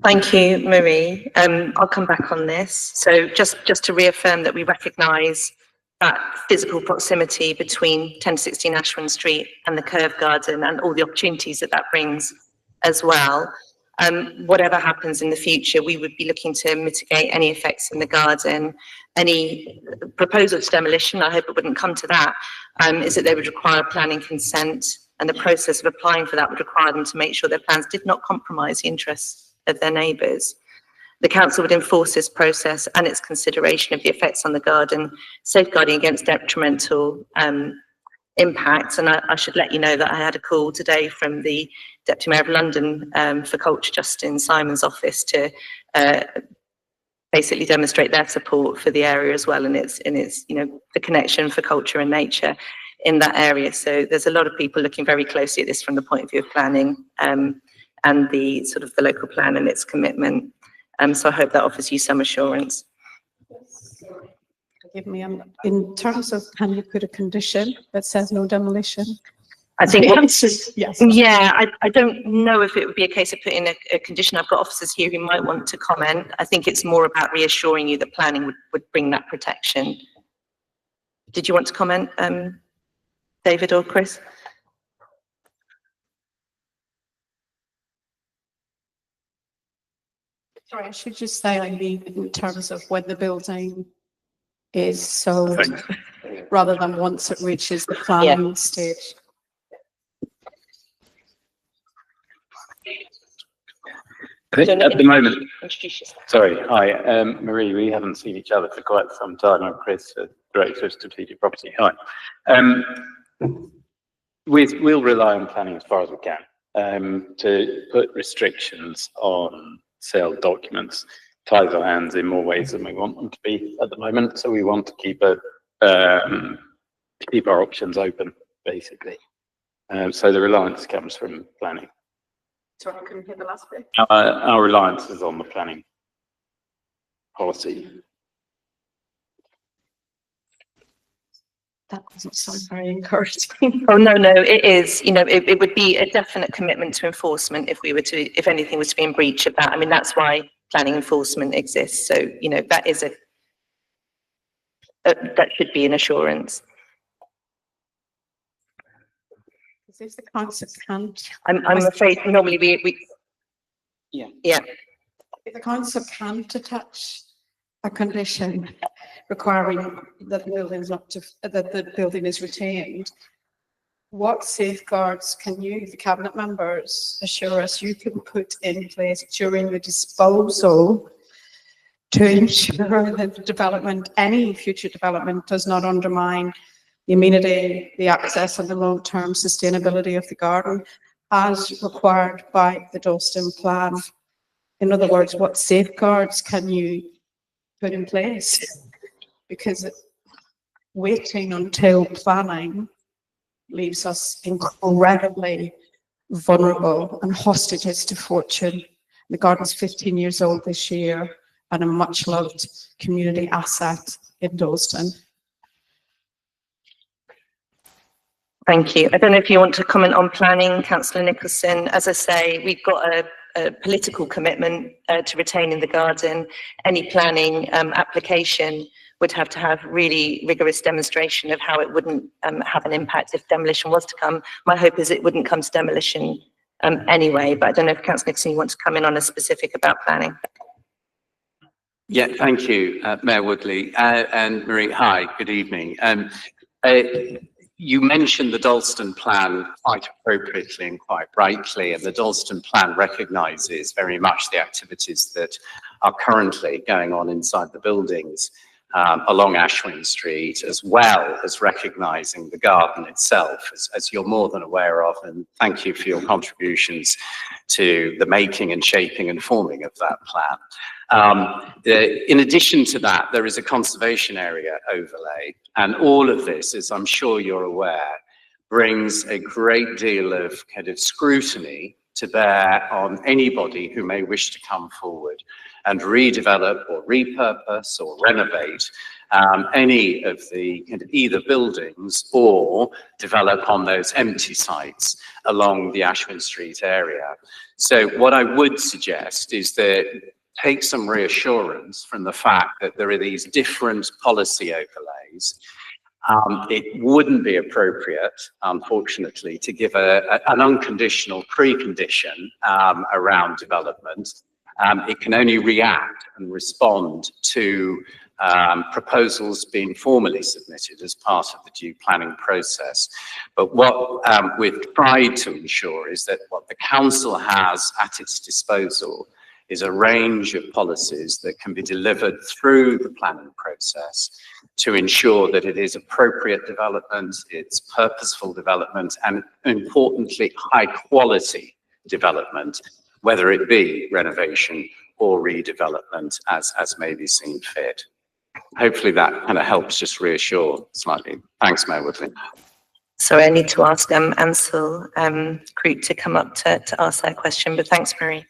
Thank you, Marie. I'll come back on this. So just to reaffirm that we recognise that physical proximity between 10 to 16 Ashwin Street and the Curve Garden and all the opportunities that that brings as well. Whatever happens in the future, we would be looking to mitigate any effects in the garden. Any proposal to demolition, I hope it wouldn't come to that, is that they would require planning consent, and the process of applying for that would require them to make sure their plans did not compromise the interests of their neighbours. The council would enforce this process and its consideration of the effects on the garden, safeguarding against detrimental impacts. And I should let you know that I had a call today from the Deputy Mayor of London for Culture, Justin Simon's office, to basically demonstrate their support for the area as well, and its the connection for culture and nature in that area. So there's a lot of people looking very closely at this from the point of view of planning and the sort of the local plan and its commitment. So I hope that offers you some assurance. Forgive me, in terms of, can you put a condition that says no demolition? I think the answer is yes. Yeah, I don't know if it would be a case of putting a condition. I've got officers here who might want to comment. I think it's more about reassuring you that planning would bring that protection. Did you want to comment, David or Chris? Sorry, I should just say, I mean, in terms of when the building is sold, rather than once it reaches the planning stage. At the moment, sorry, hi, Marie, we haven't seen each other for quite some time. I'm Chris, Director of Strategic Property. Hi. We'll rely on planning as far as we can to put restrictions on sale documents. Ties our hands in more ways than we want them to be at the moment. So we want to keep our options open, basically. So the reliance comes from planning. Sorry, I couldn't hear the last bit. Our reliance is on the planning policy. That doesn't sound very encouraging. Oh, no, it is. It would be a definite commitment to enforcement if anything was to be in breach of that. I mean, that's why planning enforcement exists. So, that is that should be an assurance. If the council can't, I'm afraid normally we yeah. If the council can't attach a condition requiring that the building is retained, what safeguards can you, the cabinet members, assure us you can put in place during the disposal to ensure that the development, any future development, does not undermine the amenity, the access and the long-term sustainability of the garden as required by the Dalston plan? In other words, what safeguards can you put in place? Because waiting until planning leaves us incredibly vulnerable and hostages to fortune. The garden's 15 years old this year and a much loved community asset in Dalston. Thank you. I don't know if you want to comment on planning, Councillor Nicholson. As I say, we've got a political commitment to retaining the garden. Any planning application would have to have really rigorous demonstration of how it wouldn't have an impact if demolition was to come. My hope is it wouldn't come to demolition anyway, but I don't know if Councillor Nicholson, you want to come in on a specific about planning. Yeah, thank you, Mayor Woodley. And Marie, hi, good evening. You mentioned the Dalston plan quite appropriately and quite rightly, and the Dalston plan recognises very much the activities that are currently going on inside the buildings along Ashwin Street, as well as recognising the garden itself, as you're more than aware of, and thank you for your contributions to the making and shaping and forming of that plan. In addition to that, there is a conservation area overlay, and all of this, as I'm sure you're aware, brings a great deal of kind of scrutiny to bear on anybody who may wish to come forward and redevelop or repurpose or renovate any of the kind of either buildings or develop on those empty sites along the Ashwin Street area. So what I would suggest is that take some reassurance from the fact that there are these different policy overlays. It wouldn't be appropriate, unfortunately, to give an unconditional precondition around development. It can only react and respond to proposals being formally submitted as part of the due planning process. But what we've tried to ensure is that what the council has at its disposal is a range of policies that can be delivered through the planning process to ensure that it is appropriate development, it's purposeful development, and importantly, high quality development, whether it be renovation or redevelopment as may be seen fit. Hopefully that kind of helps just reassure slightly. Thanks, Mayor Woodley. Sorry, I need to ask Ansel Croot to come up to ask that question, but thanks, Marie.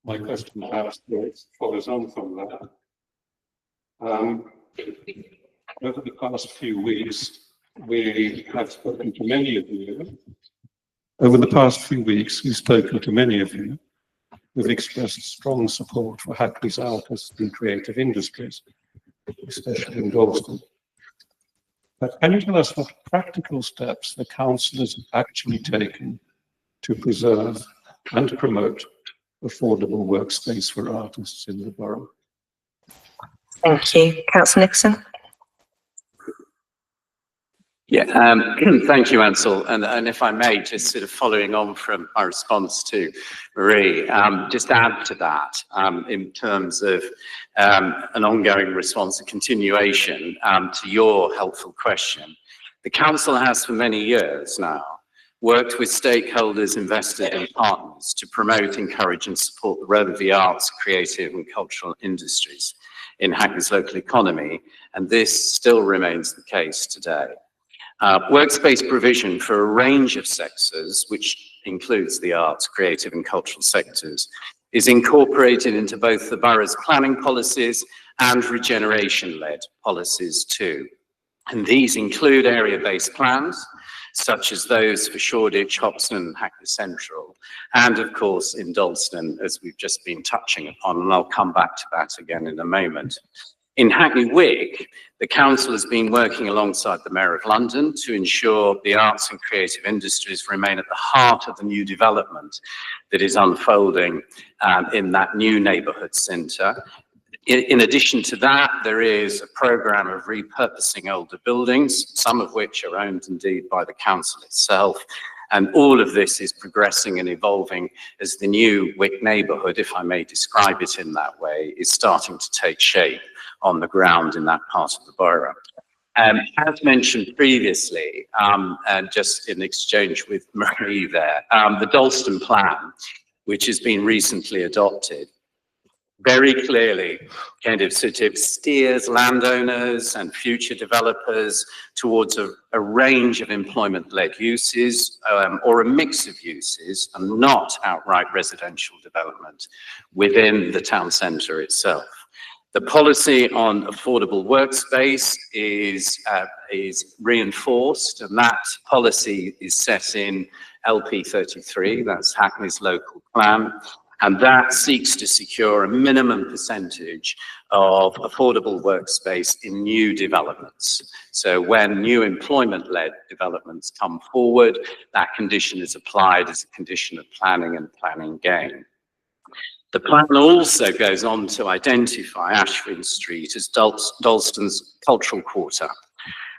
My question perhaps follows on from that. Over the past few weeks, we have spoken to many of you. Over the past few weeks, we've spoken to many of you who've expressed strong support for Hackney's artists and creative industries, especially in Dalston. But can you tell us what practical steps the council has actually taken to preserve and promote affordable workspace for artists in the borough? Thank you. Councillor Nixon. Yeah, thank you, Ansel. And if I may, just sort of following on from my response to Marie, just add to that in terms of an ongoing response, a continuation to your helpful question. The council has for many years now worked with stakeholders, investors and partners to promote, encourage and support the role of the arts, creative and cultural industries in Hackney's local economy, and this still remains the case today. Workspace provision for a range of sectors, which includes the arts, creative and cultural sectors, is incorporated into both the borough's planning policies and regeneration-led policies too. And these include area-based plans, such as those for Shoreditch, Hoxton and Hackney Central, and of course in Dalston, as we've just been touching upon, and I'll come back to that again in a moment. In Hackney Wick, the council has been working alongside the Mayor of London to ensure the arts and creative industries remain at the heart of the new development that is unfolding in that new neighbourhood centre. In addition to that, there is a programme of repurposing older buildings, some of which are owned indeed by the council itself. And all of this is progressing and evolving as the new Wick neighbourhood, if I may describe it in that way, is starting to take shape on the ground in that part of the borough. As mentioned previously, and just in exchange with Marie there, the Dalston Plan, which has been recently adopted, very clearly kind of sort of steers landowners and future developers towards a range of employment-led uses or a mix of uses and not outright residential development within the town centre itself. The policy on affordable workspace is reinforced, and that policy is set in LP 33, that's Hackney's local plan. And that seeks to secure a minimum percentage of affordable workspace in new developments. So when new employment-led developments come forward, that condition is applied as a condition of planning and planning gain. The plan also goes on to identify Ashwin Street as Dalston's cultural quarter.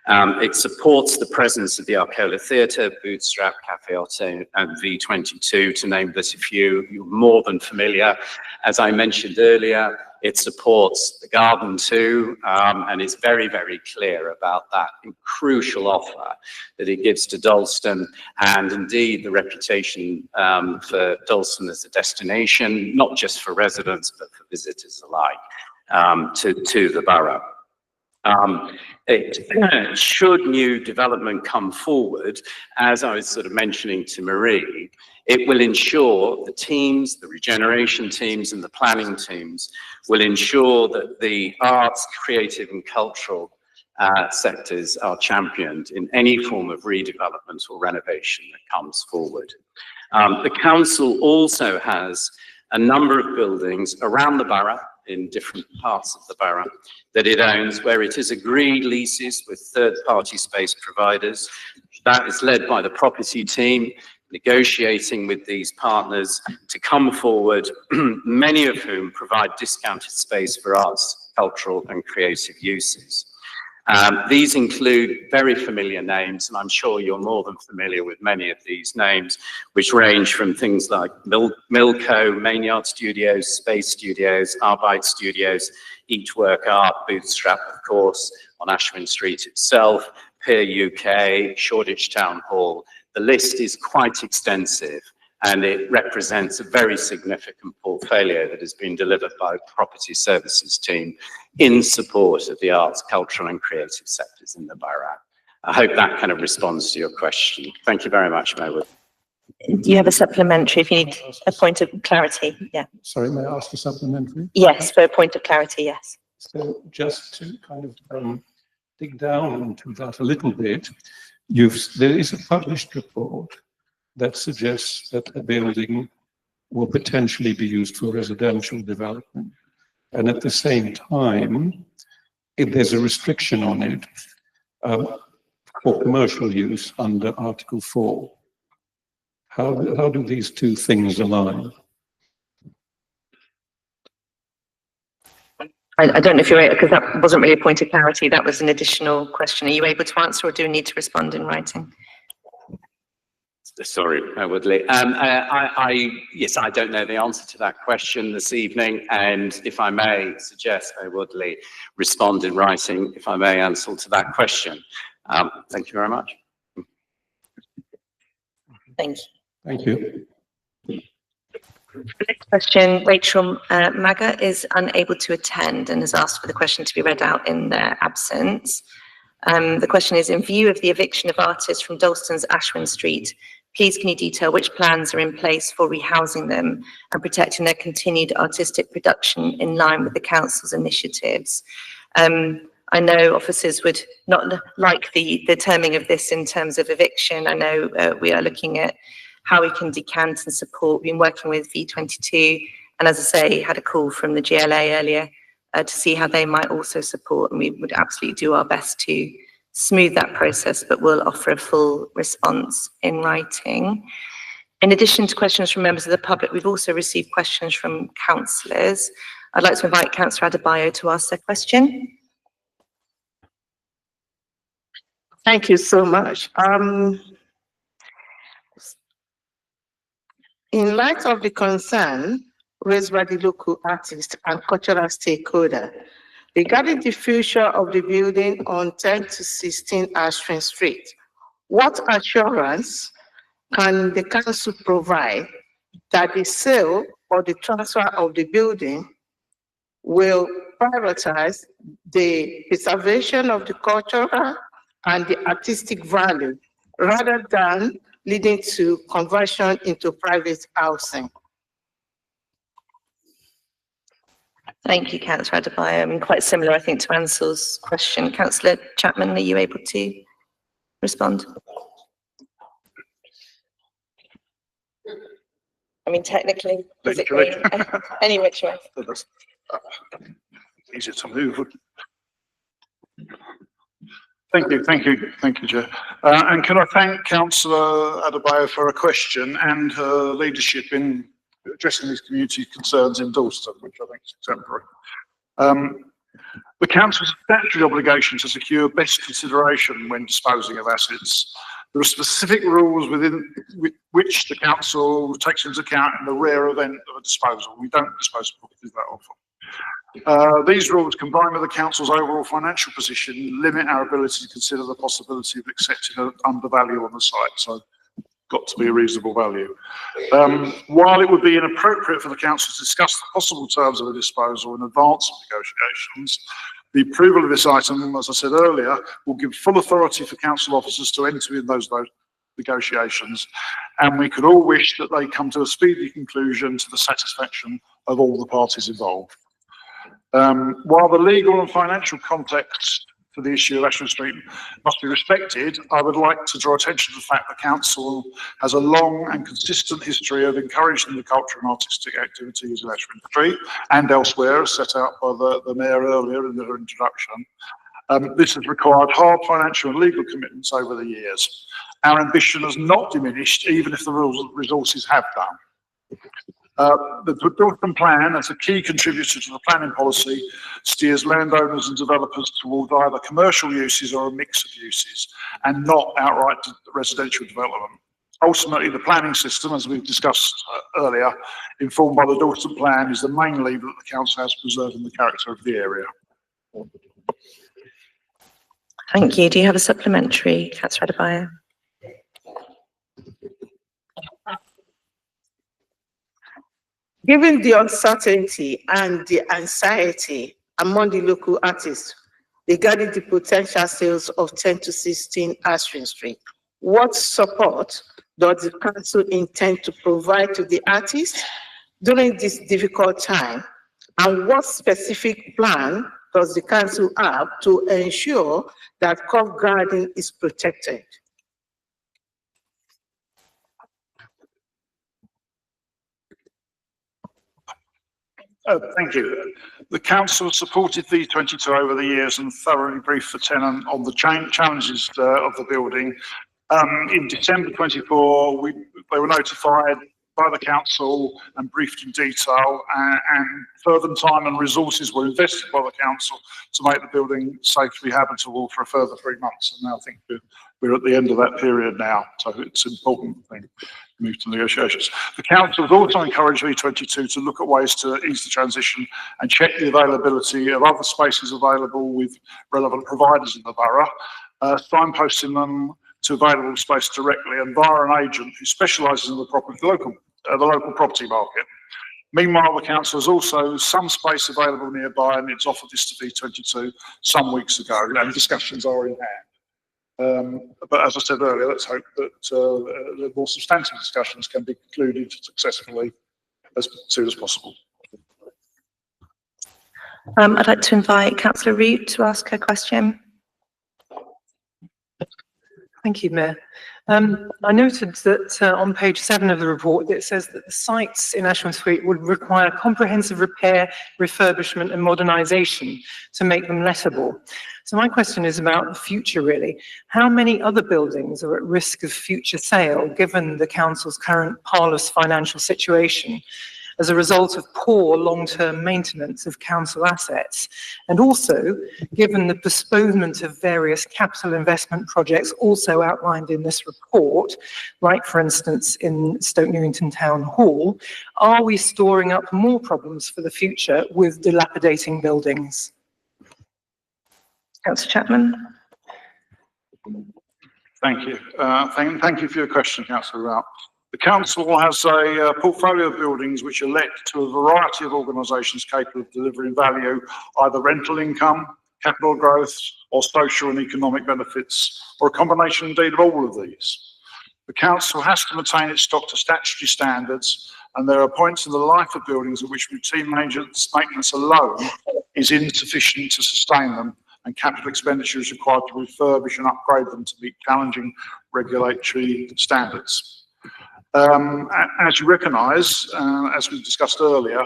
It supports the presence of the Arcola Theatre, Bootstrap, Café Otto, and V22, to name but a few. You're more than familiar. As I mentioned earlier, it supports the garden too, and it's very, very clear about that crucial offer that it gives to Dalston, and indeed the reputation for Dalston as a destination, not just for residents, but for visitors alike to the borough. Should new development come forward, as I was sort of mentioning to Marie, it will ensure the teams, the regeneration teams and the planning teams will ensure that the arts, creative and cultural sectors are championed in any form of redevelopment or renovation that comes forward. The council also has a number of buildings around the borough in different parts of the borough that it owns, where it has agreed leases with third-party space providers. That is led by the property team, negotiating with these partners to come forward, many of whom provide discounted space for arts, cultural and creative uses. These include very familiar names, and I'm sure you're more than familiar with many of these names, which range from things like Milco, Maynard Studios, Space Studios, Arbite Studios, Eat Work Art, Bootstrap, of course, on Ashwin Street itself, Pier UK, Shoreditch Town Hall. The list is quite extensive, and it represents a very significant portfolio that has been delivered by the property services team in support of the arts, cultural and creative sectors in the borough. I hope that kind of responds to your question. Thank you very much, Mayor Wood. Do you have a supplementary if you need a point of clarity? Yeah. Sorry, may I ask a supplementary? Yes, for a point of clarity, yes. So just to kind of dig down into that a little bit, there is a published report that suggests that a building will potentially be used for residential development. And at the same time, if there's a restriction on it for commercial use under Article 4. How do these two things align? I don't know if you're, because that wasn't really a point of clarity, that was an additional question. Are you able to answer, or do we need to respond in writing? Sorry, Woodley. Yes, I don't know the answer to that question this evening, and if I may suggest, Woodley respond in writing, if I may answer to that question. Thank you very much. Thank you. Thank you. The next question, Rachel Maga is unable to attend and has asked for the question to be read out in their absence. The question is, in view of the eviction of artists from Dalston's Ashwin Street, please can you detail which plans are in place for rehousing them and protecting their continued artistic production in line with the council's initiatives? I know officers would not like the terming of this in terms of eviction. I know we are looking at how we can decant and support. We've been working with V22, and as I say, had a call from the GLA earlier to see how they might also support, and we would absolutely do our best to smooth that process, but we'll offer a full response in writing. In addition to questions from members of the public, we've also received questions from councillors. I'd like to invite Councillor Adebayo to ask their question. Thank you so much. In light of the concern raised by the local artist and cultural stakeholder regarding the future of the building on 10 to 16 Ashton Street, what assurance can the council provide that the sale or the transfer of the building will prioritize the preservation of the cultural and the artistic value rather than leading to conversion into private housing? Thank you, Councillor Adebayo. Quite similar, I think, to Ansell's question. Councillor Chapman, are you able to respond? I mean, technically, is it going any which way? Easier to move. Thank you, Chair. And can I thank Councillor Adebayo for her question and her leadership in addressing these community concerns in Dalston, which I think is exemplary. The Council's statutory obligation to secure best consideration when disposing of assets. There are specific rules within which the Council takes into account in the rare event of a disposal. We don't dispose of properties that often. These rules, combined with the Council's overall financial position, limit our ability to consider the possibility of accepting an undervalue on the site. So, got to be a reasonable value. While it would be inappropriate for the Council to discuss the possible terms of a disposal in advance of negotiations, the approval of this item, as I said earlier, will give full authority for Council officers to enter in those negotiations, and we could all wish that they come to a speedy conclusion to the satisfaction of all the parties involved. While the legal and financial context for the issue of Ashton Street must be respected, I would like to draw attention to the fact that Council has a long and consistent history of encouraging the cultural and artistic activities in Ashton Street and elsewhere, as set out by the Mayor earlier in her introduction. This has required hard financial and legal commitments over the years. Our ambition has not diminished, even if the resources have done. The Dalston Plan, as a key contributor to the planning policy, steers landowners and developers towards either commercial uses or a mix of uses, and not outright residential development. Ultimately, the planning system, as we've discussed earlier, informed by the Dalston Plan, is the main lever that the Council has preserving the character of the area. Thank you. Do you have a supplementary, Councillor Adebayo? Given the uncertainty and the anxiety among the local artists regarding the potential sales of 10 to 16 Ashton Street, what support does the Council intend to provide to the artists during this difficult time? And what specific plan does the Council have to ensure that Covent Garden is protected? Thank you. The Council has supported V22 over the years and thoroughly briefed the tenant on the challenges of the building. In December 24, they were notified by the Council and briefed in detail, and further time and resources were invested by the Council to make the building safely habitable for a further 3 months. And now I think we're at the end of that period now, so it's important thing. Move to negotiations. The Council has also encouraged V22 to look at ways to ease the transition and check the availability of other spaces available with relevant providers in the borough, signposting them to available space directly and via an agent who specialises in the local property market. Meanwhile, the Council has also some space available nearby, and it's offered this to V22 some weeks ago, and discussions are in hand. But as I said earlier, let's hope that the more substantive discussions can be concluded successfully as soon as possible. I'd like to invite Councillor Root to ask her question. Thank you, Mayor. I noted that on page 7 of the report, it says that the sites in Ashton Street would require comprehensive repair, refurbishment and modernisation to make them lettable. So my question is about the future, really. How many other buildings are at risk of future sale, given the Council's current parlous financial situation? as a result of poor long-term maintenance of council assets. And also, given the postponement of various capital investment projects also outlined in this report, like for instance in Stoke Newington Town Hall, are we storing up more problems for the future with dilapidating buildings? Councillor Chapman. Thank you. Thank you for your question, Councillor Rout. The council has a portfolio of buildings which are let to a variety of organisations capable of delivering value, either rental income, capital growth, or social and economic benefits, or a combination indeed of all of these. The council has to maintain its stock to statutory standards, and there are points in the life of buildings at which routine maintenance alone is insufficient to sustain them, and capital expenditure is required to refurbish and upgrade them to meet challenging regulatory standards. As you recognise, as we discussed earlier,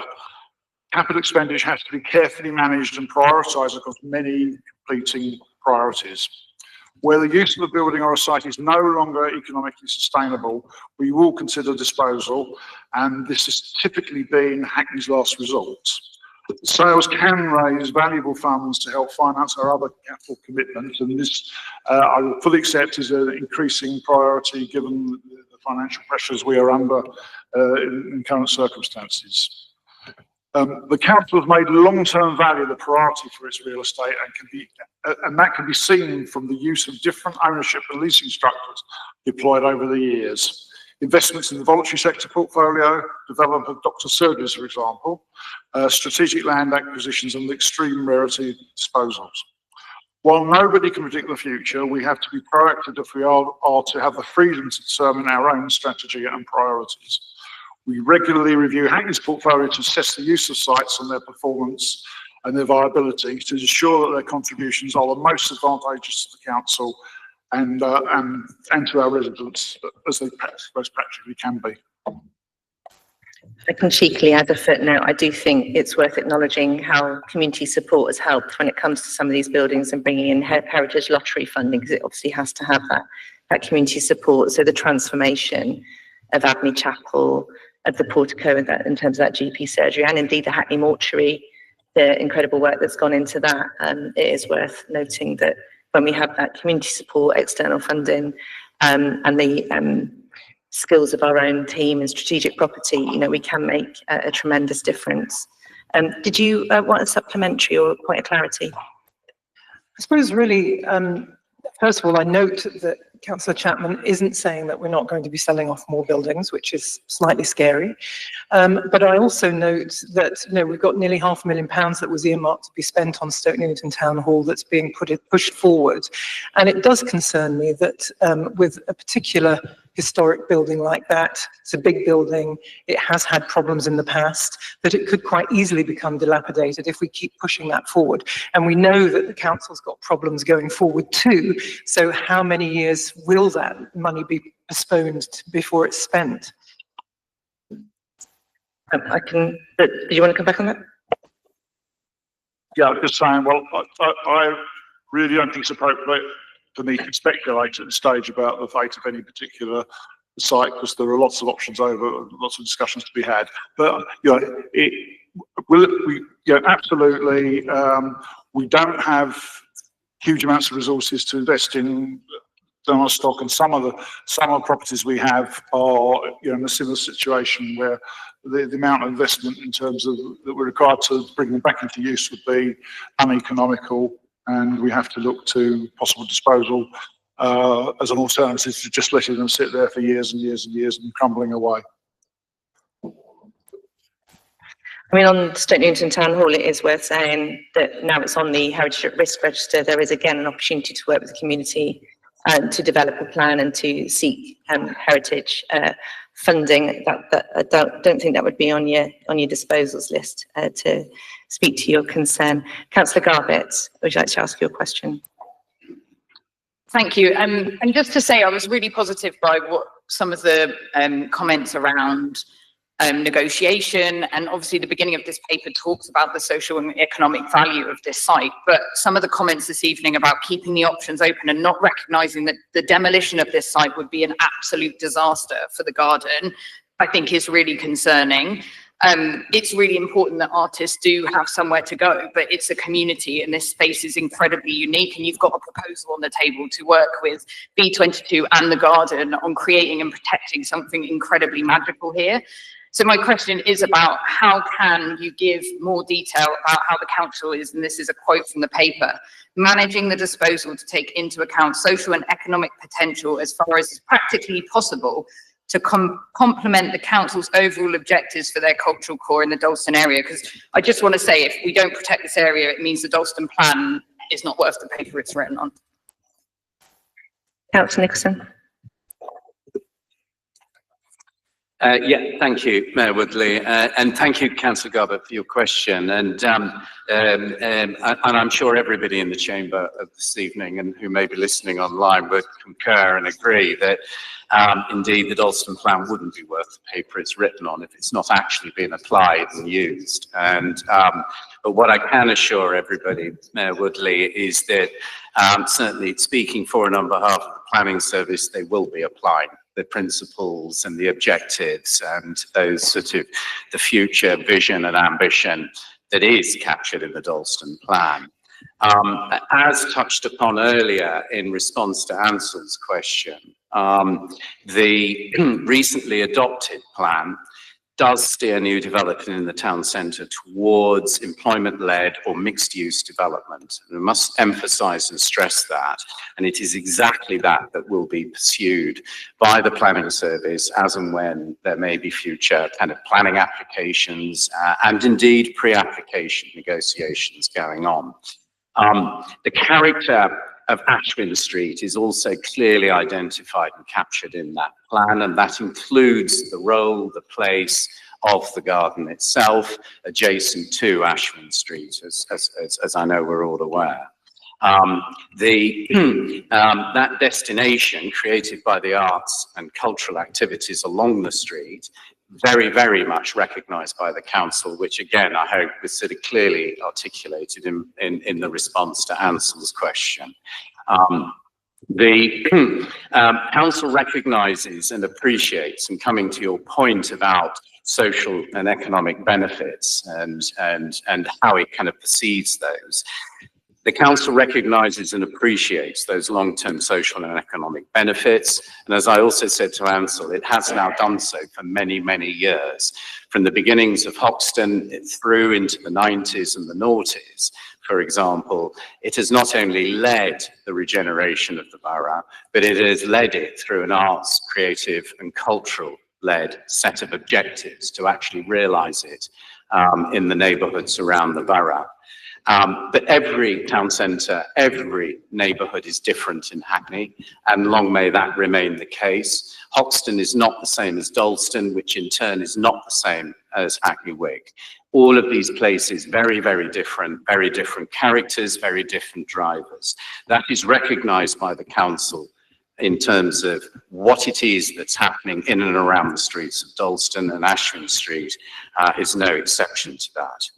capital expenditure has to be carefully managed and prioritised across many competing priorities. Where the use of a building or a site is no longer economically sustainable, we will consider disposal, and this has typically been Hackney's last resort. Sales can raise valuable funds to help finance our other capital commitments, and this I will fully accept is an increasing priority given the financial pressures we are under in current circumstances. The council has made long-term value the priority for its real estate, and that can be seen from the use of different ownership and leasing structures deployed over the years. Investments in the voluntary sector portfolio, development of doctor surgeries, for example, strategic land acquisitions and extreme rarity disposals. While nobody can predict the future, we have to be proactive if we are to have the freedom to determine our own strategy and priorities. We regularly review Hackney's portfolio to assess the use of sites and their performance and their viability to ensure that their contributions are the most advantageous to the council and to our residents as they most practically can be. I can cheekily add a footnote. I do think it's worth acknowledging how community support has helped when it comes to some of these buildings and bringing in heritage lottery funding, because it obviously has to have that community support. So the transformation of Abney Chapel, of the portico in terms of that GP surgery, and indeed the Hackney mortuary, the incredible work that's gone into that, it is worth noting that when we have that community support, external funding, and the skills of our own team and strategic property, you know, we can make a tremendous difference. Did you want a supplementary or a point of clarity? I suppose really, first of all, I note that Councillor Chapman isn't saying that we're not going to be selling off more buildings, which is slightly scary. But I also note that, you know, we've got nearly £500,000 that was earmarked to be spent on Stoke Newington Town Hall that's being pushed forward. And it does concern me that with a particular historic building like that, it's a big building, it has had problems in the past, that it could quite easily become dilapidated if we keep pushing that forward. And we know that the council's got problems going forward too. So how many years will that money be postponed before it's spent? Do you want to come back on that? Yeah, I was just saying, well, I really don't think it's appropriate for me to speculate at this stage about the fate of any particular site, because there are lots of options over, lots of discussions to be had. But you know, absolutely, we don't have huge amounts of resources to invest in our stock, and some of the properties we have are, you know, in a similar situation where the amount of investment in terms of that we're required to bring them back into use would be uneconomical, and we have to look to possible disposal as an alternative to just letting them sit there for years and years and years and crumbling away. I mean, on Stoke Newington Town Hall, it is worth saying that now it's on the Heritage at Risk Register, there is again an opportunity to work with the community to develop a plan and to seek heritage funding. That I don't think that would be on your disposals list to speak to your concern. Councillor Garbett, would you like to ask your question? Thank you. And just to say, I was really positive by what some of the comments around negotiation, and obviously the beginning of this paper talks about the social and economic value of this site, but some of the comments this evening about keeping the options open and not recognising that the demolition of this site would be an absolute disaster for the garden, I think is really concerning. It's really important that artists do have somewhere to go, but it's a community and this space is incredibly unique, and you've got a proposal on the table to work with B22 and the Garden on creating and protecting something incredibly magical here. So my question is about how can you give more detail about how the council is, and this is a quote from the paper, managing the disposal to take into account social and economic potential as far as is practically possible to complement the council's overall objectives for their cultural core in the Dalston area. Because I just want to say, if we don't protect this area, it means the Dalston plan is not worth the paper it's written on. Councillor Nicholson. Yeah, thank you, Mayor Woodley, and thank you, Councillor Garbutt, for your question. And I'm sure everybody in the chamber of this evening and who may be listening online would concur and agree that indeed the Dalston plan wouldn't be worth the paper it's written on if it's not actually been applied and used. And but what I can assure everybody, Mayor Woodley, is that certainly speaking for and on behalf of the Planning Service, they will be applying the principles and the objectives and those sort of the future vision and ambition that is captured in the Dalston plan. As touched upon earlier in response to Ansel's question, the recently adopted plan does steer new development in the town centre towards employment-led or mixed-use development. And we must emphasise and stress that, and it is exactly that that will be pursued by the Planning Service as and when there may be future kind of planning applications and indeed pre-application negotiations going on. The character of Ashwin Street is also clearly identified and captured in that plan, and that includes the role, the place of the garden itself adjacent to Ashwin Street, as I know we're all aware. That destination created by the arts and cultural activities along the street, very, very much recognised by the council, which again, I hope was sort of clearly articulated in the response to Ansel's question. The council recognises and appreciates, and coming to your point about social and economic benefits and how it kind of perceives those, the council recognises and appreciates those long-term social and economic benefits. And as I also said to Ansel, it has now done so for many, many years. From the beginnings of Hoxton through into the 90s and the noughties, for example, it has not only led the regeneration of the borough, but it has led it through an arts, creative and cultural led set of objectives to actually realise it in the neighbourhoods around the borough. But every town centre, every neighbourhood is different in Hackney, and long may that remain the case. Hoxton is not the same as Dalston, which in turn is not the same as Hackney Wick. All of these places, very, very different characters, very different drivers. That is recognised by the council in terms of what it is that's happening in and around the streets of Dalston, and Ashwin Street is no exception to that.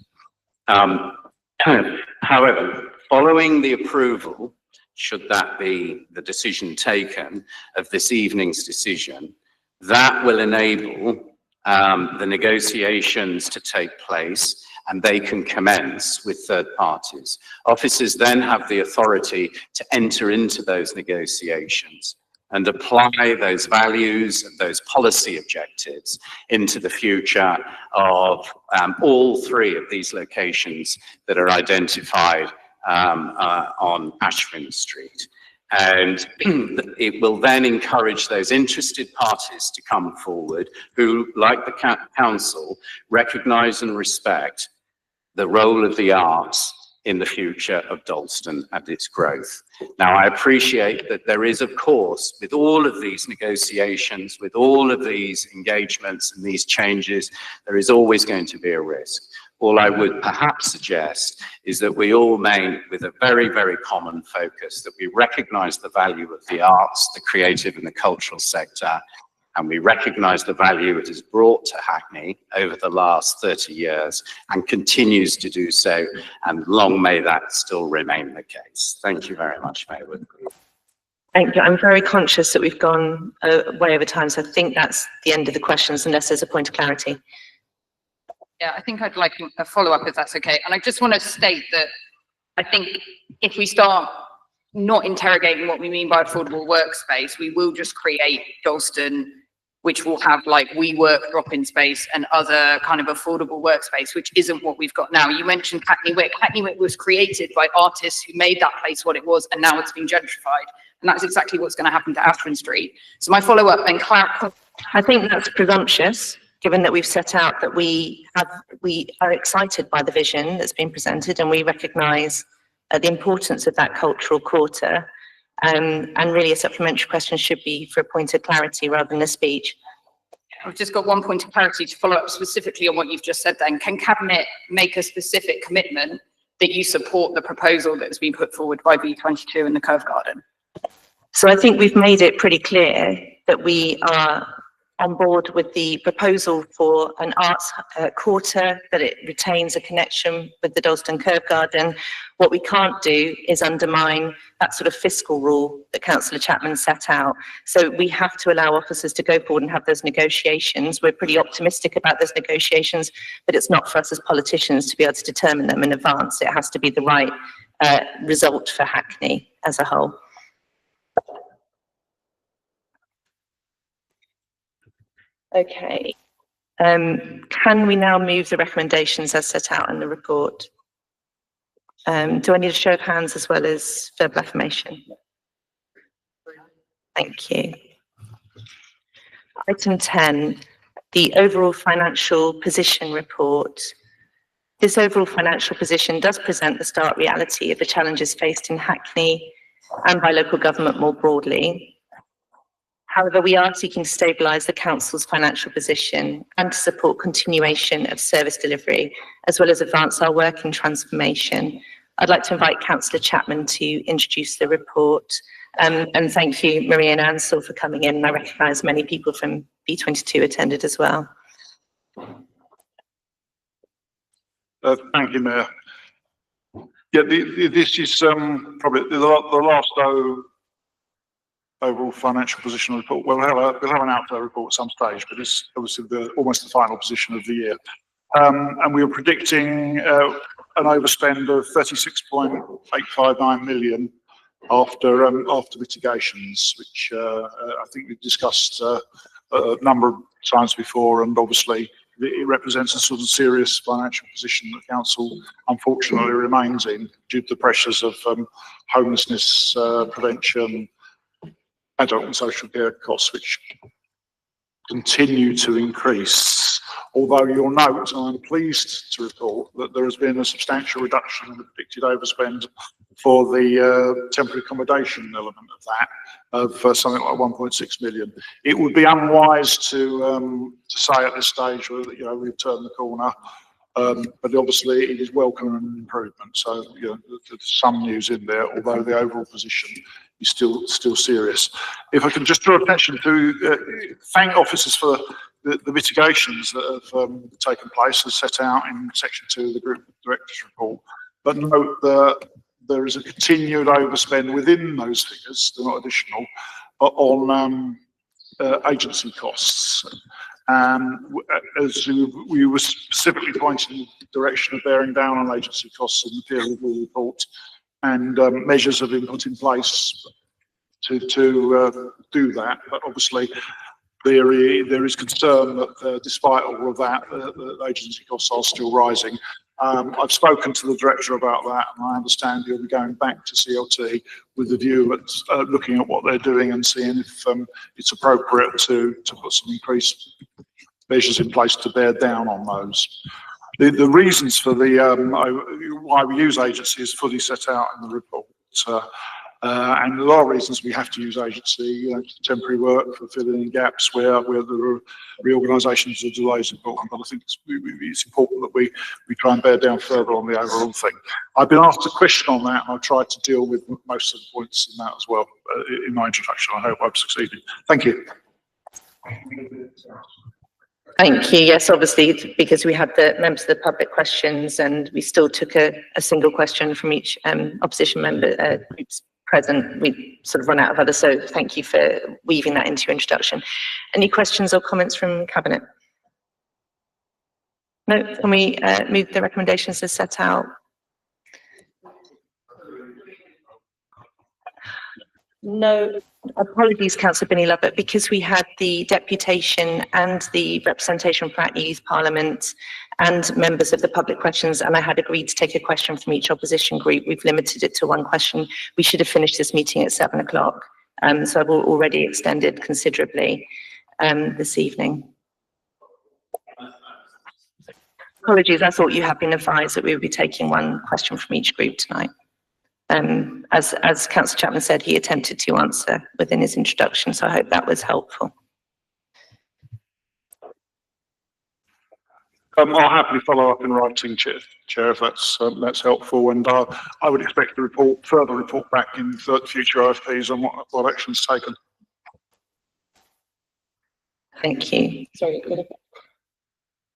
However, following the approval, should that be the decision taken of this evening's decision, that will enable the negotiations to take place, and they can commence with third parties. Officers then have the authority to enter into those negotiations and apply those values and those policy objectives into the future of all three of these locations that are identified on Ashwin Street. And it will then encourage those interested parties to come forward who, like the council, recognise and respect the role of the arts in the future of Dalston and its growth. Now, I appreciate that there is, of course, with all of these negotiations, with all of these engagements and these changes, there is always going to be a risk. All I would perhaps suggest is that we all remain with a very, very common focus, that we recognise the value of the arts, the creative and the cultural sector, and we recognise the value it has brought to Hackney over the last 30 years and continues to do so, and long may that still remain the case. Thank you very much, Mayor Woodley. Thank you. I'm very conscious that we've gone way over time, so I think that's the end of the questions, unless there's a point of clarity. Yeah, I think I'd like a follow-up if that's okay. And I just want to state that I think if we start not interrogating what we mean by affordable workspace, we will just create Dalston, which will have like WeWork drop-in space and other kind of affordable workspace, which isn't what we've got now. You mentioned Hackney Wick. Hackney Wick was created by artists who made that place what it was, and now it's been gentrified. And that's exactly what's going to happen to Ashton Street. So my follow-up and I think that's presumptuous, given that we've set out that we are excited by the vision that's been presented, and we recognise the importance of that cultural quarter. And really a supplementary question should be for a point of clarity rather than a speech. I've just got one point of clarity to follow up specifically on what you've just said then. Can Cabinet make a specific commitment that you support the proposal that's been put forward by V22 and the Cove Garden? So I think we've made it pretty clear that we are on board with the proposal for an arts quarter, that it retains a connection with the Dalston Cove Garden. What we can't do is undermine that sort of fiscal rule that Councillor Chapman set out. So we have to allow officers to go forward and have those negotiations. We're pretty optimistic about those negotiations, but it's not for us as politicians to be able to determine them in advance. It has to be the right result for Hackney as a whole. Okay. Can we now move the recommendations as set out in the report? Do I need a show of hands as well as verbal affirmation? Thank you. Item 10, the overall financial position report. This overall financial position does present the stark reality of the challenges faced in Hackney and by local government more broadly. However, we are seeking to stabilise the council's financial position and to support continuation of service delivery, as well as advance our work in transformation. I'd like to invite Councillor Chapman to introduce the report. And thank you, Maria and Ansel, for coming in. I recognise many people from B22 attended as well. Thank you, Mayor. Yeah, this is probably the last overall financial position report. We'll have an outflow report at some stage, but it's obviously almost the final position of the year. And we were predicting an overspend of 36.859 million after mitigations, which I think we've discussed a number of times before, and obviously it represents a sort of serious financial position that council unfortunately remains in due to the pressures of homelessness prevention, adult and social care costs, which continue to increase. Although you'll note, and I'm pleased to report, that there has been a substantial reduction in the predicted overspend for the temporary accommodation element of that, of something like 1.6 million. It would be unwise to say at this stage that we've turned the corner, but obviously it is welcome and improvement. So there's some news in there, although the overall position is still serious. If I can just draw attention to thank officers for the mitigations that have taken place as set out in section 2 of the Group Directors Report, but note that there is a continued overspend within those figures, they're not additional, on agency costs. As we were specifically pointing in the direction of bearing down on agency costs in the peer review report, and measures have been put in place to do that, but obviously there is concern that despite all of that, the agency costs are still rising. I've spoken to the director about that, and I understand he'll be going back to CLT with the view at looking at what they're doing and seeing if it's appropriate to put some increased measures in place to bear down on those. The reasons for why we use agency is fully set out in the report. And there are reasons we have to use agency, temporary work for filling in gaps where the reorganisations or delays are important. But I think it's important that we try and bear down further on the overall thing. I've been asked a question on that, and I've tried to deal with most of the points in that as well in my introduction. I hope I've succeeded. Thank you. Thank you. Yes, obviously, because we had the members of the public questions, and we still took a single question from each opposition member groups present, we sort of run out of others. So thank you for weaving that into your introduction. Any questions or comments from Cabinet? No, can we move the recommendations as set out? No, apologies, Councillor Binny Love, but because we had the deputation and the representation from Hackney Youth Parliament and members of the public questions, and I had agreed to take a question from each opposition group, we've limited it to one question. We should have finished this meeting at 7 o'clock. So I've already extended considerably this evening. Apologies, I thought you had been advised that we would be taking one question from each group tonight. As Councillor Chapman said, he attempted to answer within his introduction, so I hope that was helpful. I'll happily follow up in writing, Chair, if that's helpful. And I would expect the further report back in future RFPs on what action's taken. Thank you. Sorry,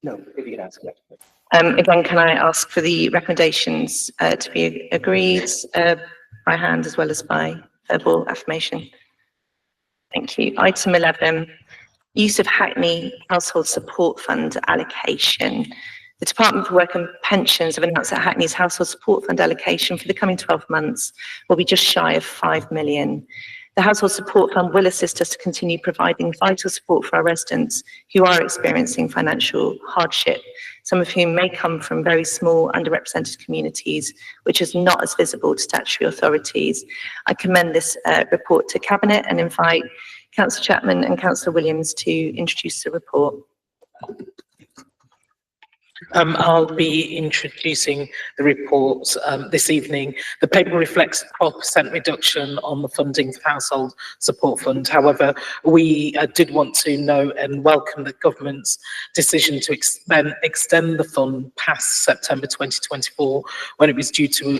no, if you could ask that. Again, can I ask for the recommendations to be agreed by hand as well as by verbal affirmation? Thank you. Item 11, use of Hackney Household Support Fund allocation. The Department for Work and Pensions have announced that Hackney's Household Support Fund allocation for the coming 12 months will be just shy of 5 million. The Household Support Fund will assist us to continue providing vital support for our residents who are experiencing financial hardship, some of whom may come from very small underrepresented communities, which is not as visible to statutory authorities. I commend this report to Cabinet and invite Councillor Chapman and Councillor Williams to introduce the report. I'll be introducing the report this evening. The paper reflects a 12% reduction on the funding for Household Support Fund. However, we did want to know and welcome the government's decision to extend the fund past September 2024, when it was due to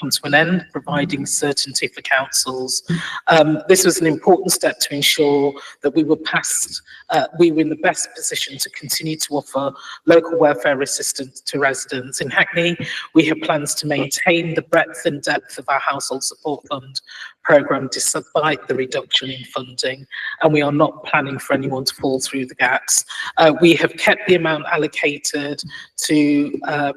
come to an end, providing certainty for councils. This was an important step to ensure that we were in the best position to continue to offer local welfare assistance to residents. In Hackney, we have plans to maintain the breadth and depth of our Household Support Fund programme despite the reduction in funding, and we are not planning for anyone to fall through the gaps. We have kept the amount allocated to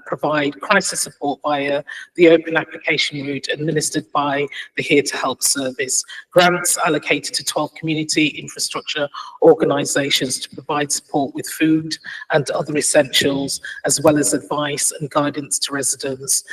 provide crisis support via the open application route administered by the Here to Help service. Grants allocated to 12 community infrastructure organisations to provide support with food and other essentials, as well as advice and guidance to residents,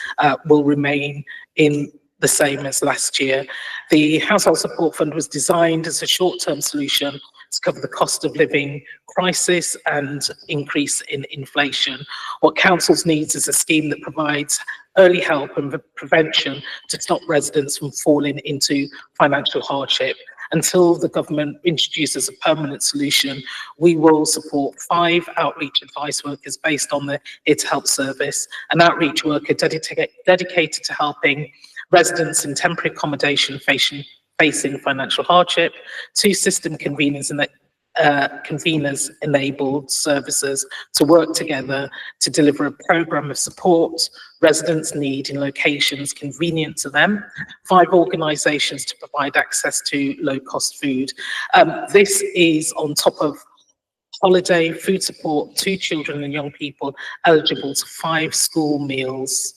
will remain in the same as last year. The Household Support Fund was designed as a short-term solution to cover the cost of living crisis and increase in inflation. What councils needs is a scheme that provides early help and prevention to stop residents from falling into financial hardship. Until the government introduces a permanent solution, we will support 5 outreach advice workers based on the Here to Help service, an outreach worker dedicated to helping residents in temporary accommodation facing financial hardship, 2 system conveners enabled services to work together to deliver a programme of support residents need in locations convenient to them, 5 organisations to provide access to low-cost food. This is on top of holiday food support to children and young people eligible to 5 school meals,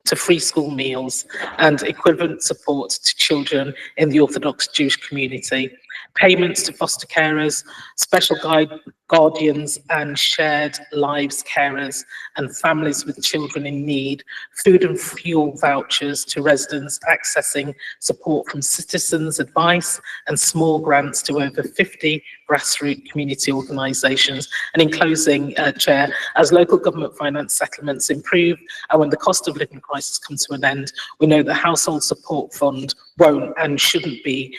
to free school meals, and equivalent support to children in the Orthodox Jewish community. Payments to foster carers, special guardians and shared lives carers and families with children in need, food and fuel vouchers to residents accessing support from citizens' advice, and small grants to over 50 grassroots community organisations. And in closing, Chair, as local government finance settlements improve and when the cost of living crisis comes to an end, we know the Household Support Fund won't and shouldn't be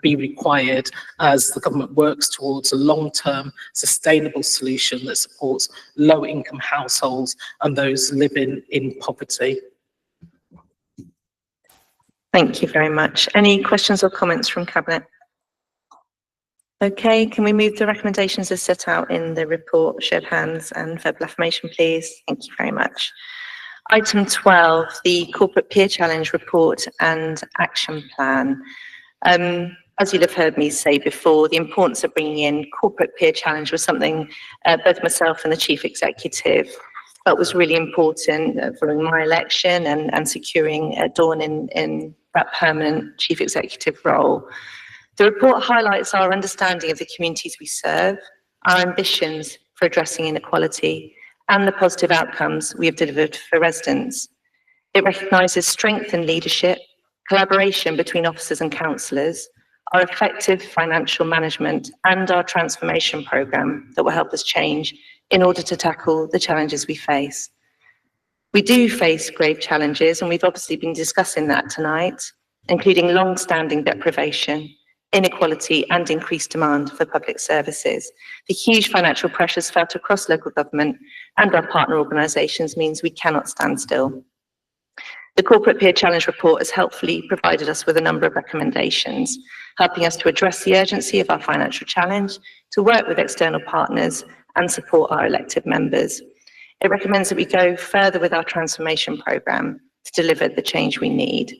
required as the government works towards a long-term sustainable solution that supports low-income households and those living in poverty. Thank you very much. Any questions or comments from Cabinet? Okay, can we move the recommendations as set out in the report, shared hands and verbal affirmation, please? Thank you very much. Item 12, the Corporate Peer Challenge report and action plan. As you'll have heard me say before, the importance of bringing in Corporate Peer Challenge was something both myself and the Chief Executive felt was really important following my election and securing Dawn in that permanent chief executive role. The report highlights our understanding of the communities we serve, our ambitions for addressing inequality, and the positive outcomes we have delivered for residents. It recognises strength in leadership, collaboration between officers and councillors, our effective financial management, and our transformation programme that will help us change in order to tackle the challenges we face. We do face grave challenges, and we've obviously been discussing that tonight, including long-standing deprivation, inequality, and increased demand for public services. The huge financial pressures felt across local government and our partner organisations means we cannot stand still. The Corporate Peer Challenge report has helpfully provided us with a number of recommendations, helping us to address the urgency of our financial challenge, to work with external partners, and support our elected members. It recommends that we go further with our transformation programme to deliver the change we need.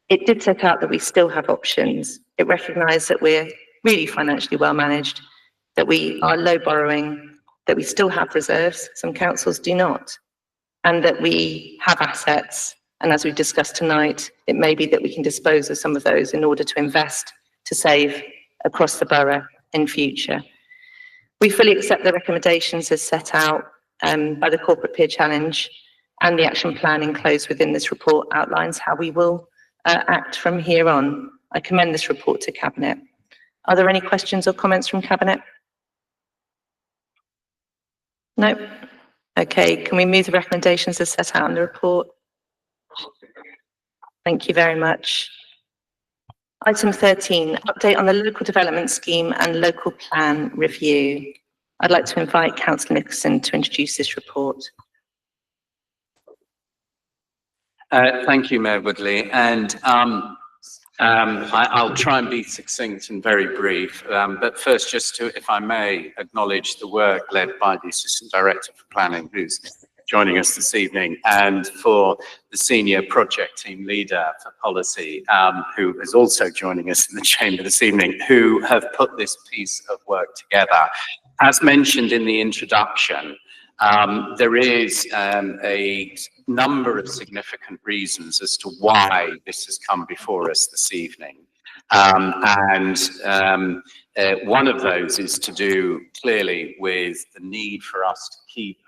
It did set out that we still have options. It recognised that we're really financially well managed, that we are low borrowing, that we still have reserves, some councils do not, and that we have assets. And as we've discussed tonight, it may be that we can dispose of some of those in order to invest, to save across the borough in future. We fully accept the recommendations as set out by the Corporate Peer Challenge, and the action plan enclosed within this report outlines how we will act from here on. I commend this report to Cabinet. Are there any questions or comments from Cabinet? No? Okay, can we move the recommendations as set out in the report? Thank you very much. Item 13, update on the local development scheme and local plan review. I'd like to invite Councillor Nicholson to introduce this report. Thank you, Mayor Woodley. And I'll try and be succinct and very brief. But first, just to, if I may, acknowledge the work led by the Assistant Director for Planning, who's joining us this evening, and for the Senior Project Team Leader for Policy, who is also joining us in the chamber this evening, who have put this piece of work together. As mentioned in the introduction, there is a number of significant reasons as to why this has come before us this evening. One of those is to do clearly with the need for us to keep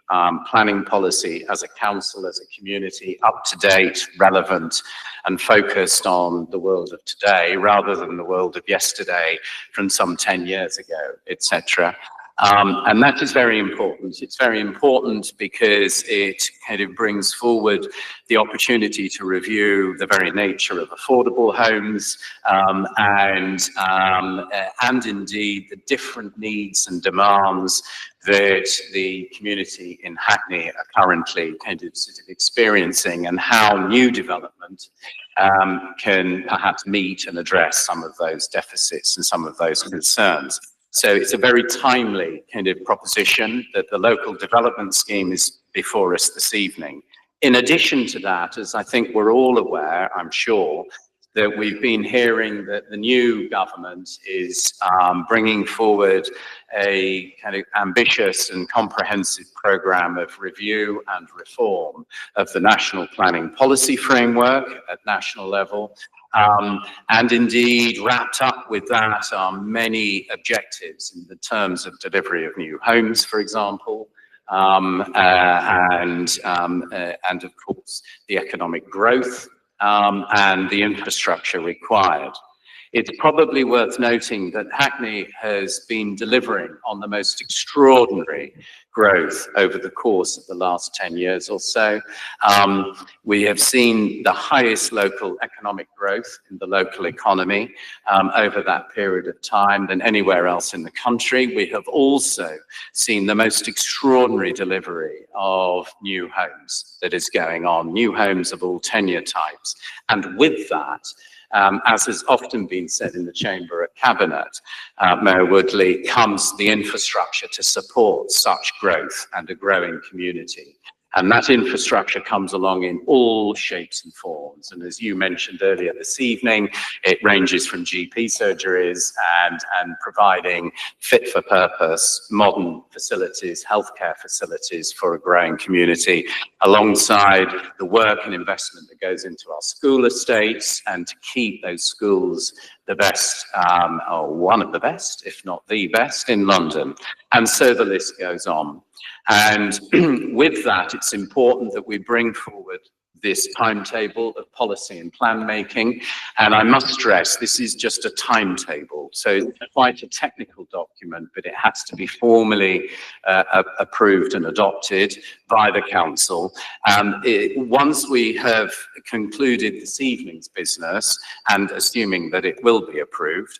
planning policy as a council, as a community, up to date, relevant, and focused on the world of today rather than the world of yesterday from some 10 years ago, etc. And that is very important. It's very important because it kind of brings forward the opportunity to review the very nature of affordable homes and indeed the different needs and demands that the community in Hackney are currently kind of sort of experiencing, and how new development can perhaps meet and address some of those deficits and some of those concerns. So it's a very timely kind of proposition that the local development scheme is before us this evening. In addition to that, as I think we're all aware, I'm sure, that we've been hearing that the new government is bringing forward a kind of ambitious and comprehensive programme of review and reform of the national planning policy framework at national level. And indeed, wrapped up with that are many objectives in the terms of delivery of new homes, for example, and of course, the economic growth and the infrastructure required. It's probably worth noting that Hackney has been delivering on the most extraordinary growth over the course of the last 10 years or so. We have seen the highest local economic growth in the local economy over that period of time than anywhere else in the country. We have also seen the most extraordinary delivery of new homes that is going on, new homes of all tenure types. And with that, as has often been said in the chamber at Cabinet, Mayor Woodley, comes the infrastructure to support such growth and a growing community. And that infrastructure comes along in all shapes and forms. And as you mentioned earlier this evening, it ranges from GP surgeries and providing fit for purpose, modern facilities, healthcare facilities for a growing community, alongside the work and investment that goes into our school estates and to keep those schools the best, or one of the best, if not the best, in London. And so the list goes on. And with that, it's important that we bring forward this timetable of policy and plan making. And I must stress, this is just a timetable. So it's quite a technical document, but it has to be formally approved and adopted by the council. Once we have concluded this evening's business, and assuming that it will be approved,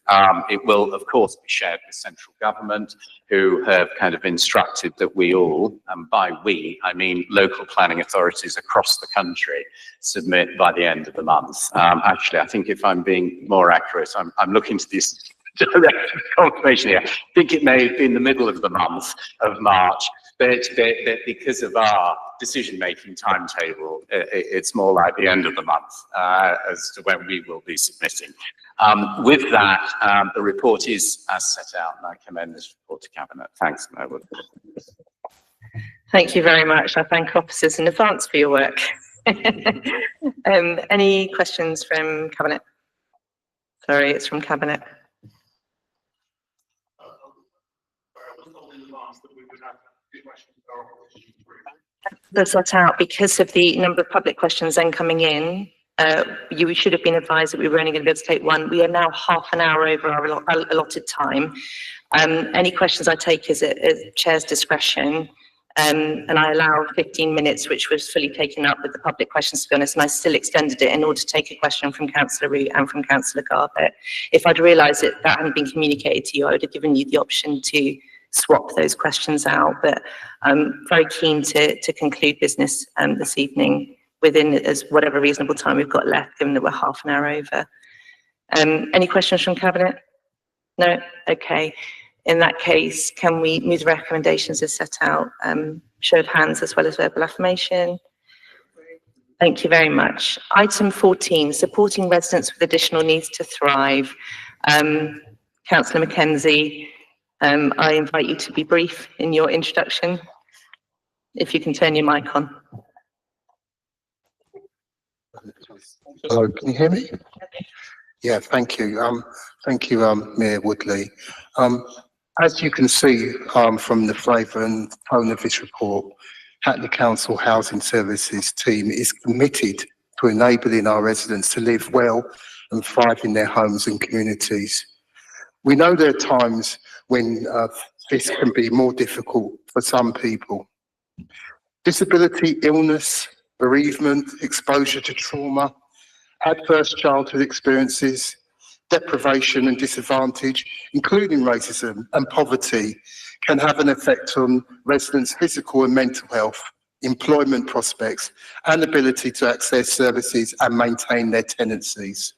it will of course be shared with central government, who have kind of instructed that we all, and by we, I mean local planning authorities across the country, submit by the end of the month. Actually, I think if I'm being more accurate, I'm looking to this direct confirmation here. I think it may have been the middle of the month of March, but because of our decision-making timetable, it's more like the end of the month as to when we will be submitting. With that, the report is as set out, and I commend this report to Cabinet. Thanks, Mayor Woodley. Thank you very much. I thank officers in advance for your work. Any questions from Cabinet? Sorry, it's from Cabinet. That's set out because of the number of public questions then coming in. You should have been advised that we were only going to be able to take one. We are now half an hour over our allotted time. Any questions I take is at Chair's discretion. And I allow 15 minutes, which was fully taken up with the public questions, to be honest, and I still extended it in order to take a question from Councillor Root and from Councillor Garbutt. If I'd realised that hadn't been communicated to you, I would have given you the option to swap those questions out, but I'm very keen to conclude business this evening within as whatever reasonable time we've got left, given that we're half an hour over. Any questions from Cabinet? No? Okay. In that case, can we move the recommendations as set out? Show of hands as well as verbal affirmation. Thank you very much. Item 14, supporting residents with additional needs to thrive. Councillor Mackenzie, I invite you to be brief in your introduction. If you can turn your mic on. Hello, can you hear me? Yeah, thank you. Thank you, Mayor Woodley. As you can see from the flavour and tone of this report, Hackney Council Housing Services team is committed to enabling our residents to live well and thrive in their homes and communities. We know there are times when this can be more difficult for some people. Disability, illness, bereavement, exposure to trauma, adverse childhood experiences, deprivation and disadvantage, including racism and poverty, can have an effect on residents' physical and mental health, employment prospects, and ability to access services and maintain their tenancies.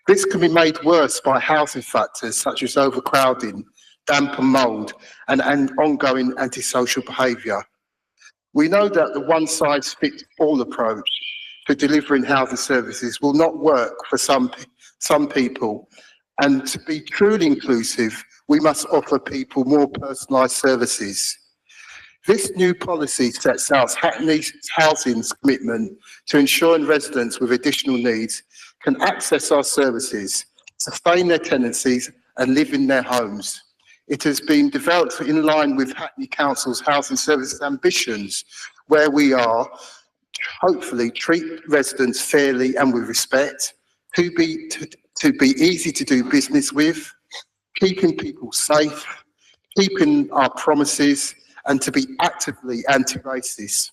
This can be made worse by housing factors such as overcrowding, damp and mould, and ongoing antisocial behaviour. We know that the one-size-fits-all approach to delivering housing services will not work for some people, and to be truly inclusive, we must offer people more personalised services. This new policy sets out Hackney Housing's commitment to ensuring residents with additional needs can access our services, sustain their tenancies and live in their homes. It has been developed in line with Hackney Council's housing services ambitions, where we are hopefully treat residents fairly and with respect, to be easy to do business with, keeping people safe, keeping our promises, and to be actively anti-racist.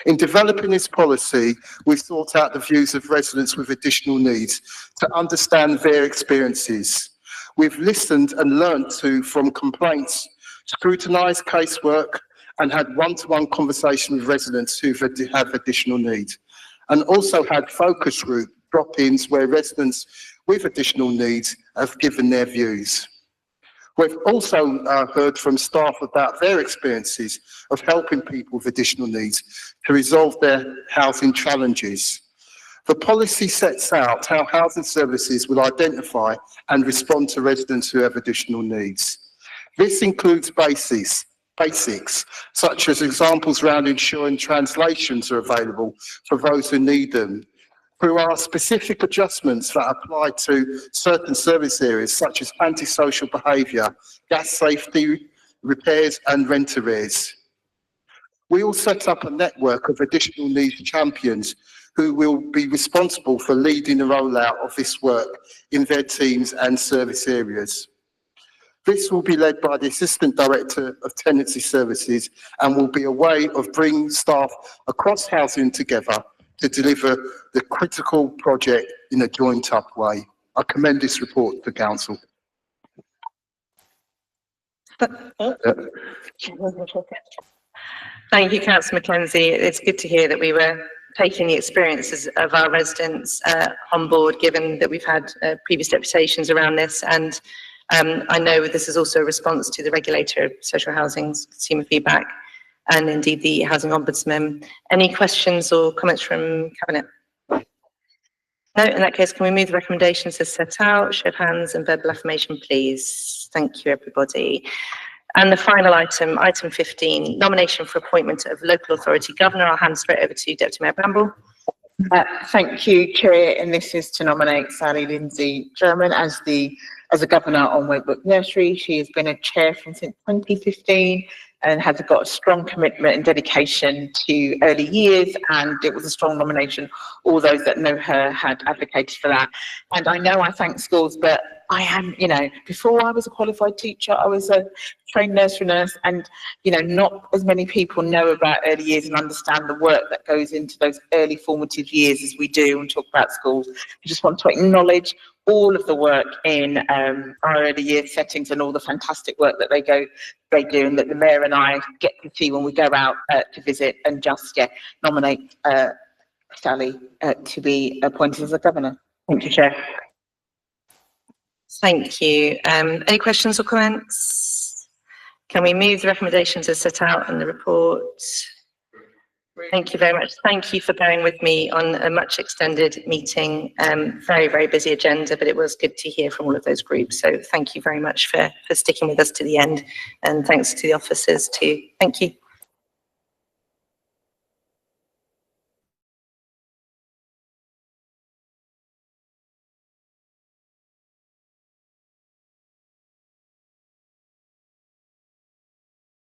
In developing this policy, we've sought out the views of residents with additional needs to understand their experiences. We've listened and learnt from complaints, scrutinised casework, and had one-to-one conversation with residents who have additional needs, and also had focus group drop-ins where residents with additional needs have given their views. We've also heard from staff about their experiences of helping people with additional needs to resolve their housing challenges. The policy sets out how housing services will identify and respond to residents who have additional needs. This includes basics, such as examples around ensuring translations are available for those who need them, through our specific adjustments that apply to certain service areas, such as antisocial behaviour, gas safety, repairs and rent arrears. We will set up a network of additional needs champions who will be responsible for leading the rollout of this work in their teams and service areas. This will be led by the Assistant Director of Tenancy Services and will be a way of bringing staff across housing together to deliver the critical project in a joined-up way. I commend this report to Council. Thank you, Councillor Mackenzie. It's good to hear that we were taking the experiences of our residents on board, given that we've had previous deputations around this. And I know this is also a response to the regulator of social housing's consumer feedback and indeed the Housing Ombudsman. Any questions or comments from Cabinet? No, in that case, can we move the recommendations as set out? Show of hands and verbal affirmation, please. Thank you, everybody. And the final item, item 15, nomination for appointment of local authority governor. I'll hand straight over to Deputy Mayor Bramble. Thank you, Chair, and this is to nominate Sally Lindsay German as a governor on Wakebrook Nursery. She has been a chair since 2015 and has got a strong commitment and dedication to early years, and it was a strong nomination. All those that know her had advocated for that. And I know I thank schools, but I am, before I was a qualified teacher, I was a trained nursery nurse, and, not as many people know about early years and understand the work that goes into those early formative years as we do and talk about schools. I just want to acknowledge all of the work in our early years settings and all the fantastic work that they do, and that the Mayor and I get to see when we go out to visit, and just nominate Sally to be appointed as a governor. Thank you, Chair. Thank you. Any questions or comments? Can we move the recommendations as set out in the report? Thank you very much. Thank you for bearing with me on a much extended meeting. Very, very busy agenda, but it was good to hear from all of those groups. So thank you very much for sticking with us to the end, and thanks to the officers too. Thank you.